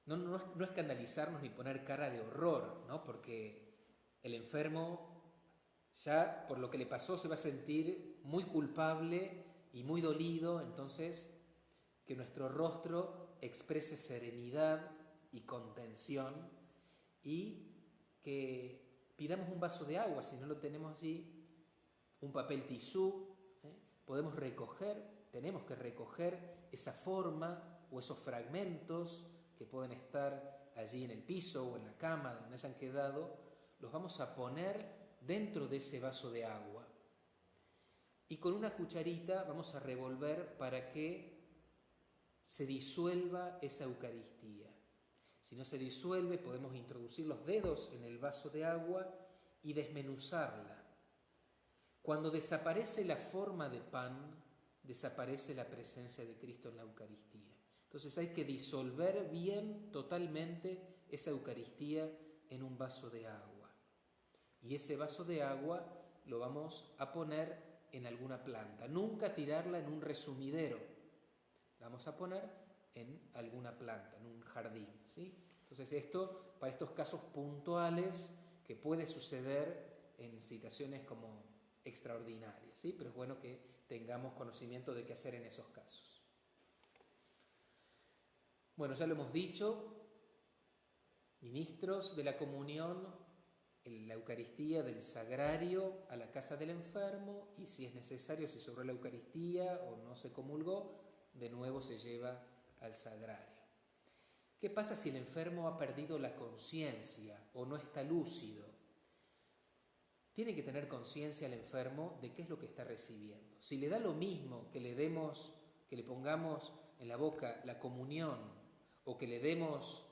No escandalizarnos ni poner cara de horror, ¿no? Porque el enfermo ya por lo que le pasó se va a sentir muy culpable y muy dolido, entonces que nuestro rostro exprese serenidad y contención y que pidamos un vaso de agua, si no lo tenemos allí, un papel tisú, tenemos que recoger esa forma o esos fragmentos que pueden estar allí en el piso o en la cama donde hayan quedado, los vamos a poner dentro de ese vaso de agua y con una cucharita vamos a revolver para que se disuelva esa Eucaristía. Si no se disuelve, podemos introducir los dedos en el vaso de agua y desmenuzarla. Cuando desaparece la forma de pan, desaparece la presencia de Cristo en la Eucaristía. Entonces hay que disolver bien, totalmente, esa Eucaristía en un vaso de agua. Y ese vaso de agua lo vamos a poner en alguna planta. Nunca tirarla en un resumidero. La vamos a poner en alguna planta, en un jardín, ¿sí? Entonces esto, para estos casos puntuales que puede suceder en situaciones como extraordinarias, ¿sí? Pero es bueno que tengamos conocimiento de qué hacer en esos casos. Bueno, ya lo hemos dicho, ministros de la comunión, la Eucaristía del sagrario a la casa del enfermo, y si es necesario, si sobró la Eucaristía o no se comulgó, de nuevo se lleva al sagrario. ¿Qué pasa si el enfermo ha perdido la conciencia o no está lúcido? Tiene que tener conciencia el enfermo de qué es lo que está recibiendo. Si le da lo mismo que le pongamos en la boca la comunión o que le demos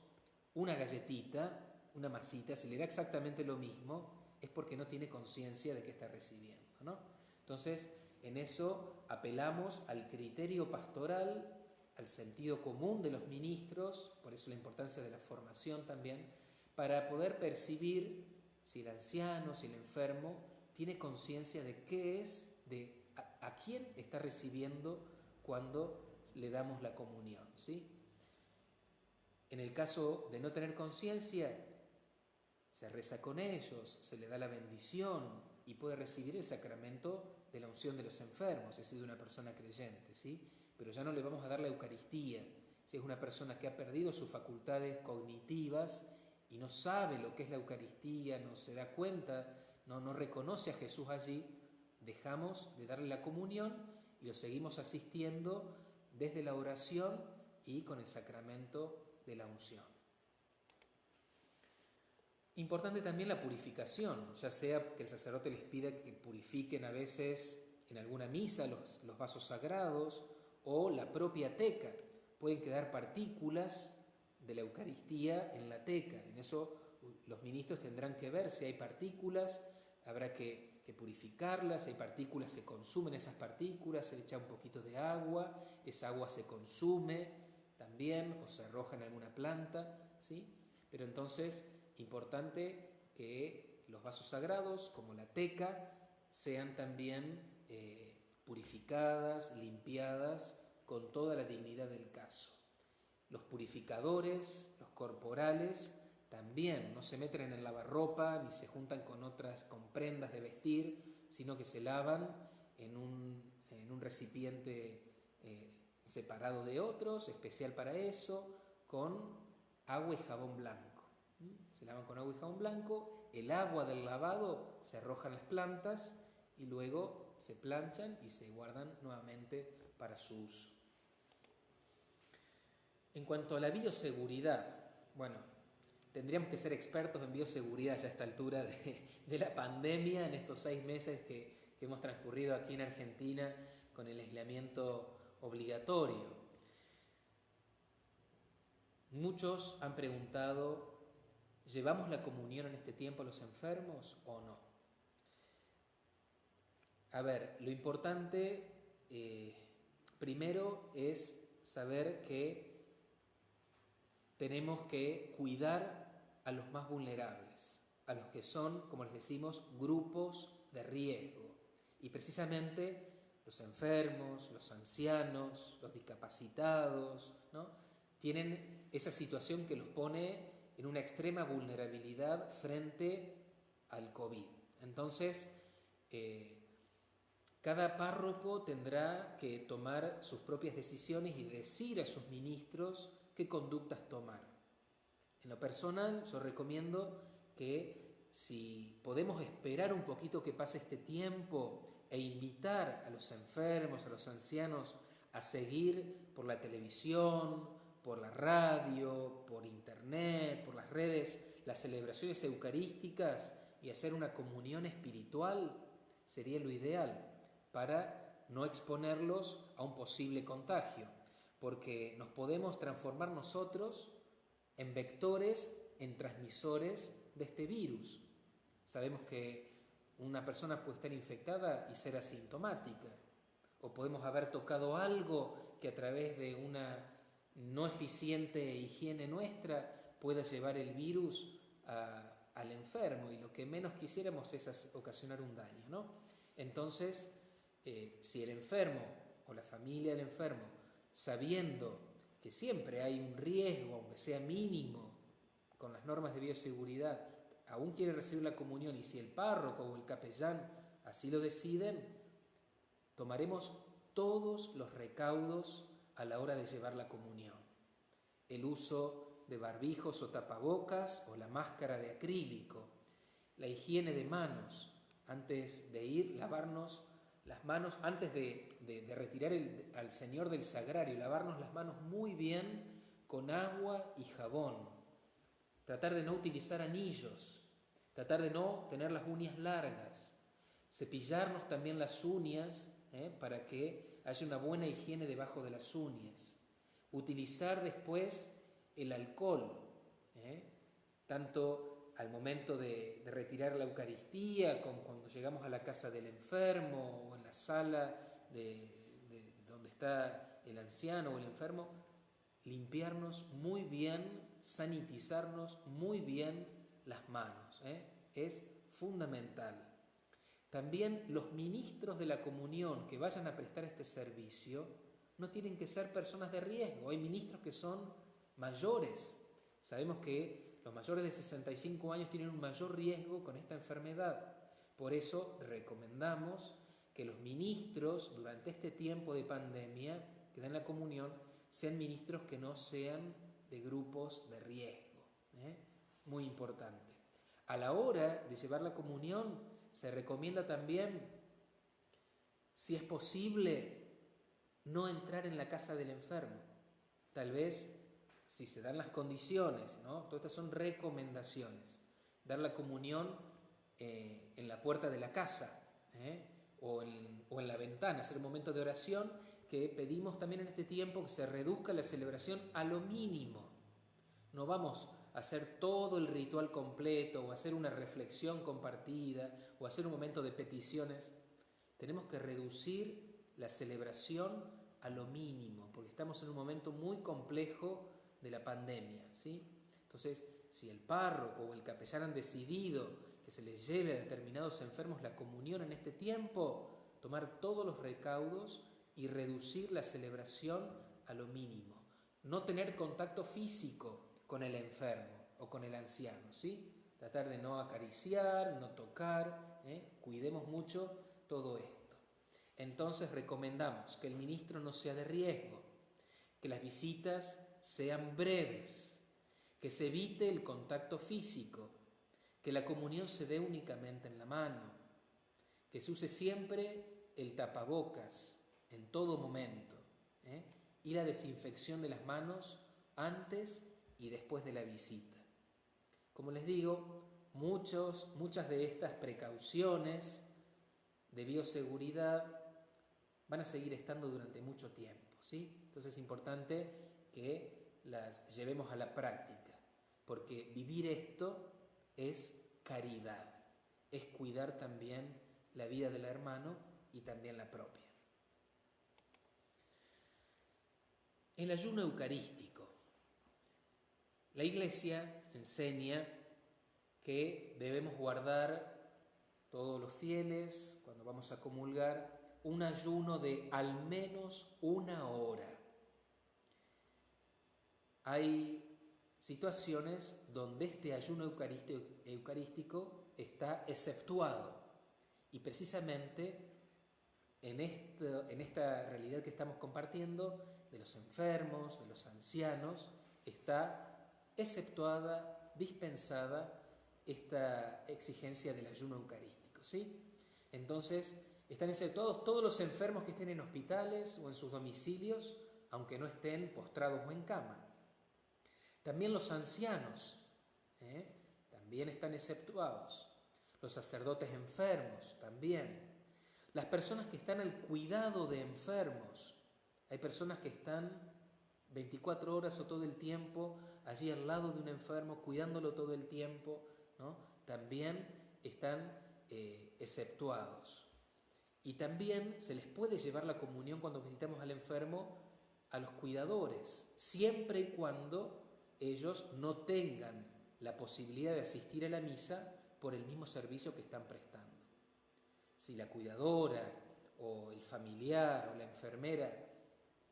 una galletita, una masita, si le da exactamente lo mismo, es porque no tiene conciencia de qué está recibiendo, ¿no? Entonces, en eso apelamos al criterio pastoral, al sentido común de los ministros, por eso la importancia de la formación también, para poder percibir si el anciano, si el enfermo, tiene conciencia de qué es, a quién está recibiendo cuando le damos la comunión, ¿sí? En el caso de no tener conciencia, se reza con ellos, se le da la bendición y puede recibir el sacramento de la unción de los enfermos, es decir, de una persona creyente, ¿sí? Pero ya no le vamos a dar la Eucaristía. Si es una persona que ha perdido sus facultades cognitivas y no sabe lo que es la Eucaristía, no se da cuenta, no reconoce a Jesús allí, dejamos de darle la comunión y lo seguimos asistiendo desde la oración y con el sacramento de la unción. Importante también la purificación, ya sea que el sacerdote les pida que purifiquen a veces en alguna misa los vasos sagrados o la propia teca. Pueden quedar partículas de la Eucaristía en la teca. En eso los ministros tendrán que ver si hay partículas, habrá que purificarlas, si hay partículas se consumen esas partículas, se echa un poquito de agua, esa agua se consume también o se arroja en alguna planta, ¿sí? Pero entonces, importante que los vasos sagrados, como la teca, sean también purificadas, limpiadas, con toda la dignidad del caso. Los purificadores, los corporales, también no se meten en el lavarropa ni se juntan con prendas de vestir, sino que se lavan en un recipiente separado de otros, especial para eso, con agua y jabón blanco. Se lavan con agua y jabón blanco, el agua del lavado se arroja en las plantas y luego se planchan y se guardan nuevamente para su uso. En cuanto a la bioseguridad, bueno, tendríamos que ser expertos en bioseguridad ya a esta altura de la pandemia, en estos 6 meses que hemos transcurrido aquí en Argentina con el aislamiento obligatorio. Muchos han preguntado, ¿llevamos la comunión en este tiempo a los enfermos o no? A ver, lo importante primero es saber que tenemos que cuidar a los más vulnerables, a los que son, como les decimos, grupos de riesgo. Y precisamente los enfermos, los ancianos, los discapacitados, ¿no?, tienen esa situación que los pone en una extrema vulnerabilidad frente al COVID. Entonces, cada párroco tendrá que tomar sus propias decisiones y decir a sus ministros qué conductas tomar. En lo personal, yo recomiendo que si podemos esperar un poquito que pase este tiempo e invitar a los enfermos, a los ancianos, a seguir por la televisión, por la radio, por internet, por las redes, las celebraciones eucarísticas y hacer una comunión espiritual, sería lo ideal para no exponerlos a un posible contagio, porque nos podemos transformar nosotros en vectores, en transmisores de este virus. Sabemos que una persona puede estar infectada y ser asintomática, o podemos haber tocado algo que a través de una no eficiente higiene nuestra pueda llevar el virus al enfermo, y lo que menos quisiéramos es ocasionar un daño, ¿no? Entonces, si el enfermo o la familia del enfermo, sabiendo que siempre hay un riesgo, aunque sea mínimo, con las normas de bioseguridad, aún quiere recibir la comunión, y si el párroco o el capellán así lo deciden, tomaremos todos los recaudos a la hora de llevar la comunión. El uso de barbijos o tapabocas o la máscara de acrílico, la higiene de manos, antes de ir, lavarnos las manos, antes de retirar al Señor del sagrario, lavarnos las manos muy bien con agua y jabón, tratar de no utilizar anillos, tratar de no tener las uñas largas, cepillarnos también las uñas para que haya una buena higiene debajo de las uñas, utilizar después el alcohol, tanto al momento de retirar la Eucaristía, como cuando llegamos a la casa del enfermo o en la sala de donde está el anciano o el enfermo, limpiarnos muy bien, sanitizarnos muy bien las manos, es fundamental. También los ministros de la comunión que vayan a prestar este servicio no tienen que ser personas de riesgo. Hay ministros que son mayores. Sabemos que los mayores de 65 años tienen un mayor riesgo con esta enfermedad. Por eso recomendamos que los ministros durante este tiempo de pandemia que den la comunión sean ministros que no sean de grupos de riesgo. Muy importante. A la hora de llevar la comunión se recomienda también, si es posible, no entrar en la casa del enfermo. Tal vez, si se dan las condiciones, ¿no? Todas estas son recomendaciones. Dar la comunión en la puerta de la casa o en la ventana, hacer un momento de oración, que pedimos también en este tiempo que se reduzca la celebración a lo mínimo. No vamos a hacer todo el ritual completo o hacer una reflexión compartida o hacer un momento de peticiones. Tenemos que reducir la celebración a lo mínimo, porque estamos en un momento muy complejo de la pandemia, ¿sí? Entonces, si el párroco o el capellán han decidido que se les lleve a determinados enfermos la comunión en este tiempo, tomar todos los recaudos y reducir la celebración a lo mínimo. No tener contacto físico con el enfermo o con el anciano, ¿sí? Tratar de no acariciar, no tocar, cuidemos mucho todo esto. Entonces recomendamos que el ministro no sea de riesgo, que las visitas sean breves, que se evite el contacto físico, que la comunión se dé únicamente en la mano, que se use siempre el tapabocas en todo momento, y la desinfección de las manos antes y después de la visita. Como les digo, muchas de estas precauciones de bioseguridad van a seguir estando durante mucho tiempo, ¿sí? Entonces es importante que las llevemos a la práctica, porque vivir esto es caridad, es cuidar también la vida del hermano y también la propia. El ayuno eucarístico. La Iglesia enseña que debemos guardar todos los fieles, cuando vamos a comulgar, un ayuno de al menos 1 hora. Hay situaciones donde este ayuno eucarístico está exceptuado y precisamente en esta realidad que estamos compartiendo de los enfermos, de los ancianos, está exceptuada, dispensada esta exigencia del ayuno eucarístico, ¿sí? Entonces, están exceptuados todos los enfermos que estén en hospitales o en sus domicilios, aunque no estén postrados o en cama. También los ancianos, también están exceptuados. Los sacerdotes enfermos, también. Las personas que están al cuidado de enfermos. Hay personas que están 24 horas o todo el tiempo allí al lado de un enfermo, cuidándolo todo el tiempo, ¿no? También están exceptuados. Y también se les puede llevar la comunión cuando visitamos al enfermo a los cuidadores, siempre y cuando ellos no tengan la posibilidad de asistir a la misa por el mismo servicio que están prestando. Si la cuidadora o el familiar o la enfermera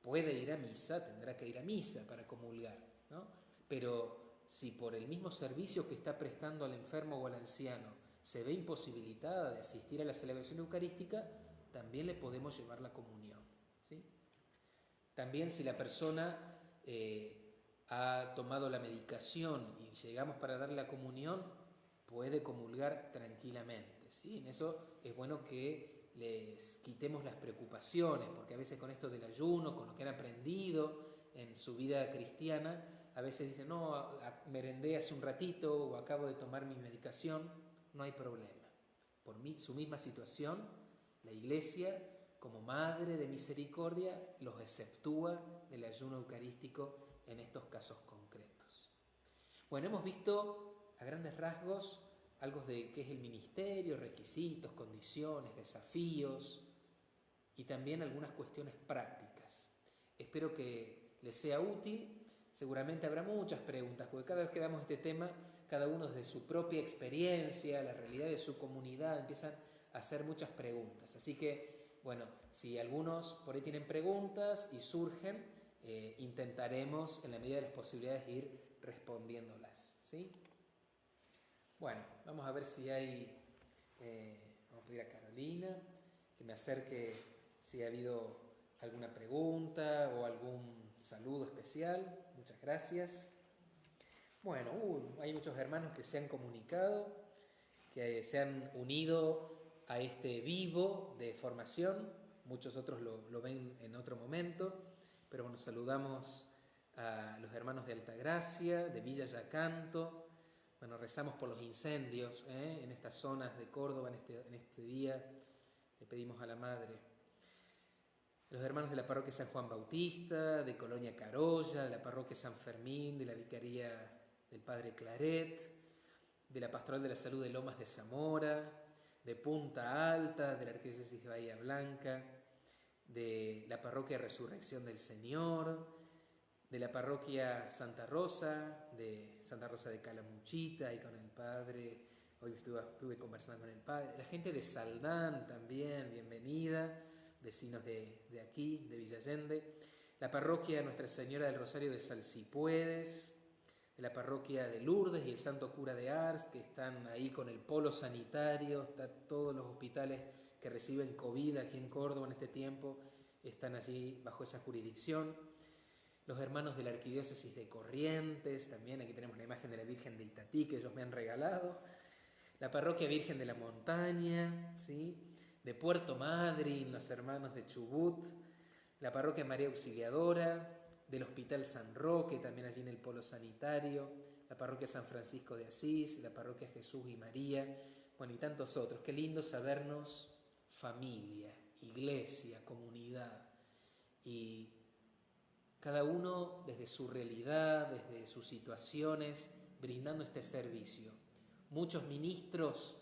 puede ir a misa, tendrá que ir a misa para comulgar, ¿no? Pero si por el mismo servicio que está prestando al enfermo o al anciano se ve imposibilitada de asistir a la celebración eucarística, también le podemos llevar la comunión, ¿sí? También si la persona ha tomado la medicación y llegamos para darle la comunión, puede comulgar tranquilamente, ¿sí? En eso es bueno que les quitemos las preocupaciones, porque a veces con esto del ayuno, con lo que han aprendido en su vida cristiana, a veces dicen, no, merendé hace un ratito o acabo de tomar mi medicación, no hay problema. Por su misma situación, la Iglesia, como Madre de Misericordia, los exceptúa del ayuno eucarístico en estos casos concretos. Bueno, hemos visto a grandes rasgos algo de qué es el ministerio, requisitos, condiciones, desafíos y también algunas cuestiones prácticas. Espero que les sea útil. Seguramente habrá muchas preguntas, porque cada vez que damos este tema, cada uno desde su propia experiencia, la realidad de su comunidad, empiezan a hacer muchas preguntas. Así que, bueno, si algunos por ahí tienen preguntas y surgen, intentaremos, en la medida de las posibilidades, ir respondiéndolas, ¿sí? Bueno, vamos a ver si hay... vamos a pedir a Carolina que me acerque si ha habido alguna pregunta o algún saludo especial. Muchas gracias. Bueno, hay muchos hermanos que se han comunicado, que se han unido a este vivo de formación. Muchos otros lo ven en otro momento, pero bueno, saludamos a los hermanos de Altagracia, de Villa Yacanto. Bueno, rezamos por los incendios en estas zonas de Córdoba en este día. Le pedimos a la Madre. Los hermanos de la parroquia San Juan Bautista, de Colonia Carolla, de la parroquia San Fermín, de la vicaría del Padre Claret, de la Pastoral de la Salud de Lomas de Zamora, de Punta Alta, de la Arquidiócesis de Bahía Blanca, de la parroquia Resurrección del Señor, de la parroquia Santa Rosa de Calamuchita, y con el Padre, hoy estuve conversando con el Padre, la gente de Saldán también, bienvenida, vecinos de aquí, de Villa Allende, la parroquia Nuestra Señora del Rosario de Salsipuedes, de la parroquia de Lourdes y el Santo Cura de Ars, que están ahí con el polo sanitario, están todos los hospitales que reciben COVID aquí en Córdoba en este tiempo, están allí bajo esa jurisdicción. Los hermanos de la Arquidiócesis de Corrientes, también aquí tenemos la imagen de la Virgen de Itatí que ellos me han regalado. La parroquia Virgen de la Montaña, ¿sí? De Puerto Madryn, los hermanos de Chubut. La parroquia María Auxiliadora, del Hospital San Roque, también allí en el polo sanitario. La parroquia San Francisco de Asís, la parroquia Jesús y María, bueno, y tantos otros. Qué lindo sabernos familia, iglesia, comunidad, y cada uno desde su realidad, desde sus situaciones, brindando este servicio. Muchos ministros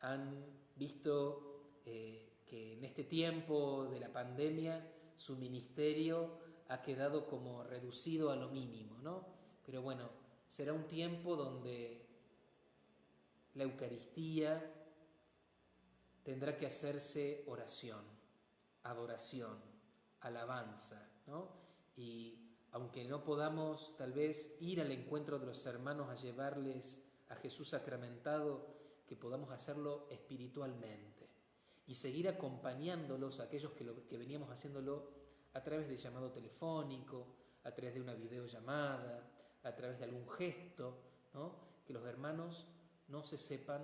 han visto que en este tiempo de la pandemia su ministerio ha quedado como reducido a lo mínimo, ¿no? Pero bueno, será un tiempo donde la Eucaristía tendrá que hacerse oración, adoración, alabanza, ¿no? Y aunque no podamos tal vez ir al encuentro de los hermanos a llevarles a Jesús sacramentado, que podamos hacerlo espiritualmente y seguir acompañándolos, aquellos que veníamos haciéndolo a través de llamado telefónico, a través de una videollamada, a través de algún gesto, ¿no? Que los hermanos no se sepan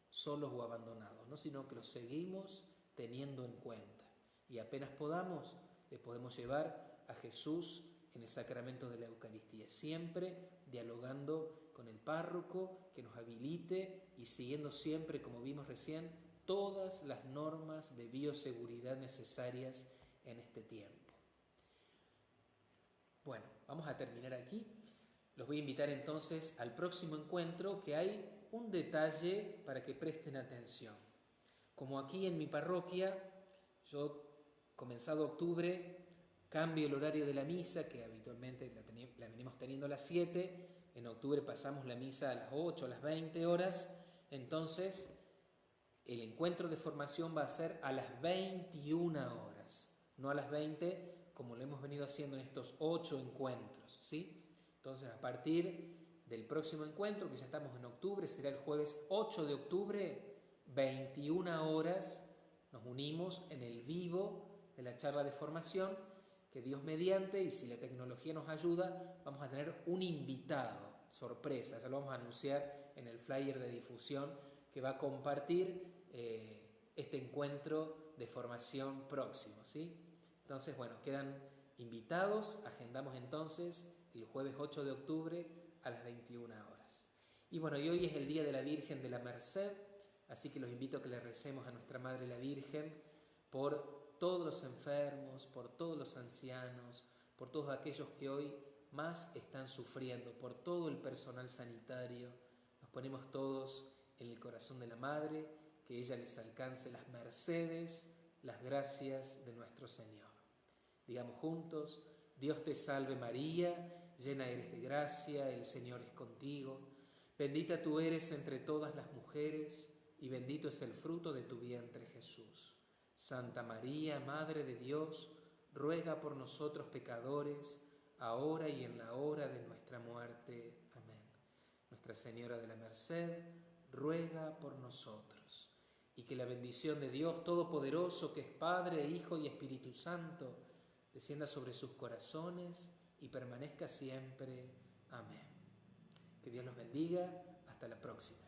solos o abandonados, ¿no? Sino que los seguimos teniendo en cuenta. Y apenas podamos, les podemos llevar a Jesús en el sacramento de la Eucaristía, siempre dialogando con el párroco que nos habilite y siguiendo siempre, como vimos recién, todas las normas de bioseguridad necesarias en este tiempo. Bueno, vamos a terminar aquí. Los voy a invitar entonces al próximo encuentro, que hay un detalle para que presten atención. Como aquí en mi parroquia, yo comenzado octubre cambio el horario de la misa, que habitualmente la venimos teniendo a las 7, en octubre pasamos la misa a las 8, a las 20 horas, entonces el encuentro de formación va a ser a las 21 horas, no a las 20 como lo hemos venido haciendo en estos 8 encuentros, ¿sí? Entonces a partir del próximo encuentro, que ya estamos en octubre, será el jueves 8 de octubre, 21 horas, nos unimos en el vivo de la charla de formación, que Dios mediante, y si la tecnología nos ayuda, vamos a tener un invitado, sorpresa, ya lo vamos a anunciar en el flyer de difusión que va a compartir este encuentro de formación próximo, ¿sí? Entonces, bueno, quedan invitados, agendamos entonces el jueves 8 de octubre a las 21 horas. Y bueno, y hoy es el Día de la Virgen de la Merced, así que los invito a que le recemos a nuestra Madre la Virgen por todos los enfermos, por todos los ancianos, por todos aquellos que hoy más están sufriendo, por todo el personal sanitario. Nos ponemos todos en el corazón de la Madre, que ella les alcance las mercedes, las gracias de nuestro Señor. Digamos juntos: Dios te salve María, llena eres de gracia, el Señor es contigo. Bendita tú eres entre todas las mujeres, y bendito es el fruto de tu vientre, Jesús. Santa María, Madre de Dios, ruega por nosotros pecadores, ahora y en la hora de nuestra muerte. Amén. Nuestra Señora de la Merced, ruega por nosotros. Y que la bendición de Dios Todopoderoso, que es Padre, Hijo y Espíritu Santo, descienda sobre sus corazones y permanezca siempre. Amén. Que Dios los bendiga. Hasta la próxima.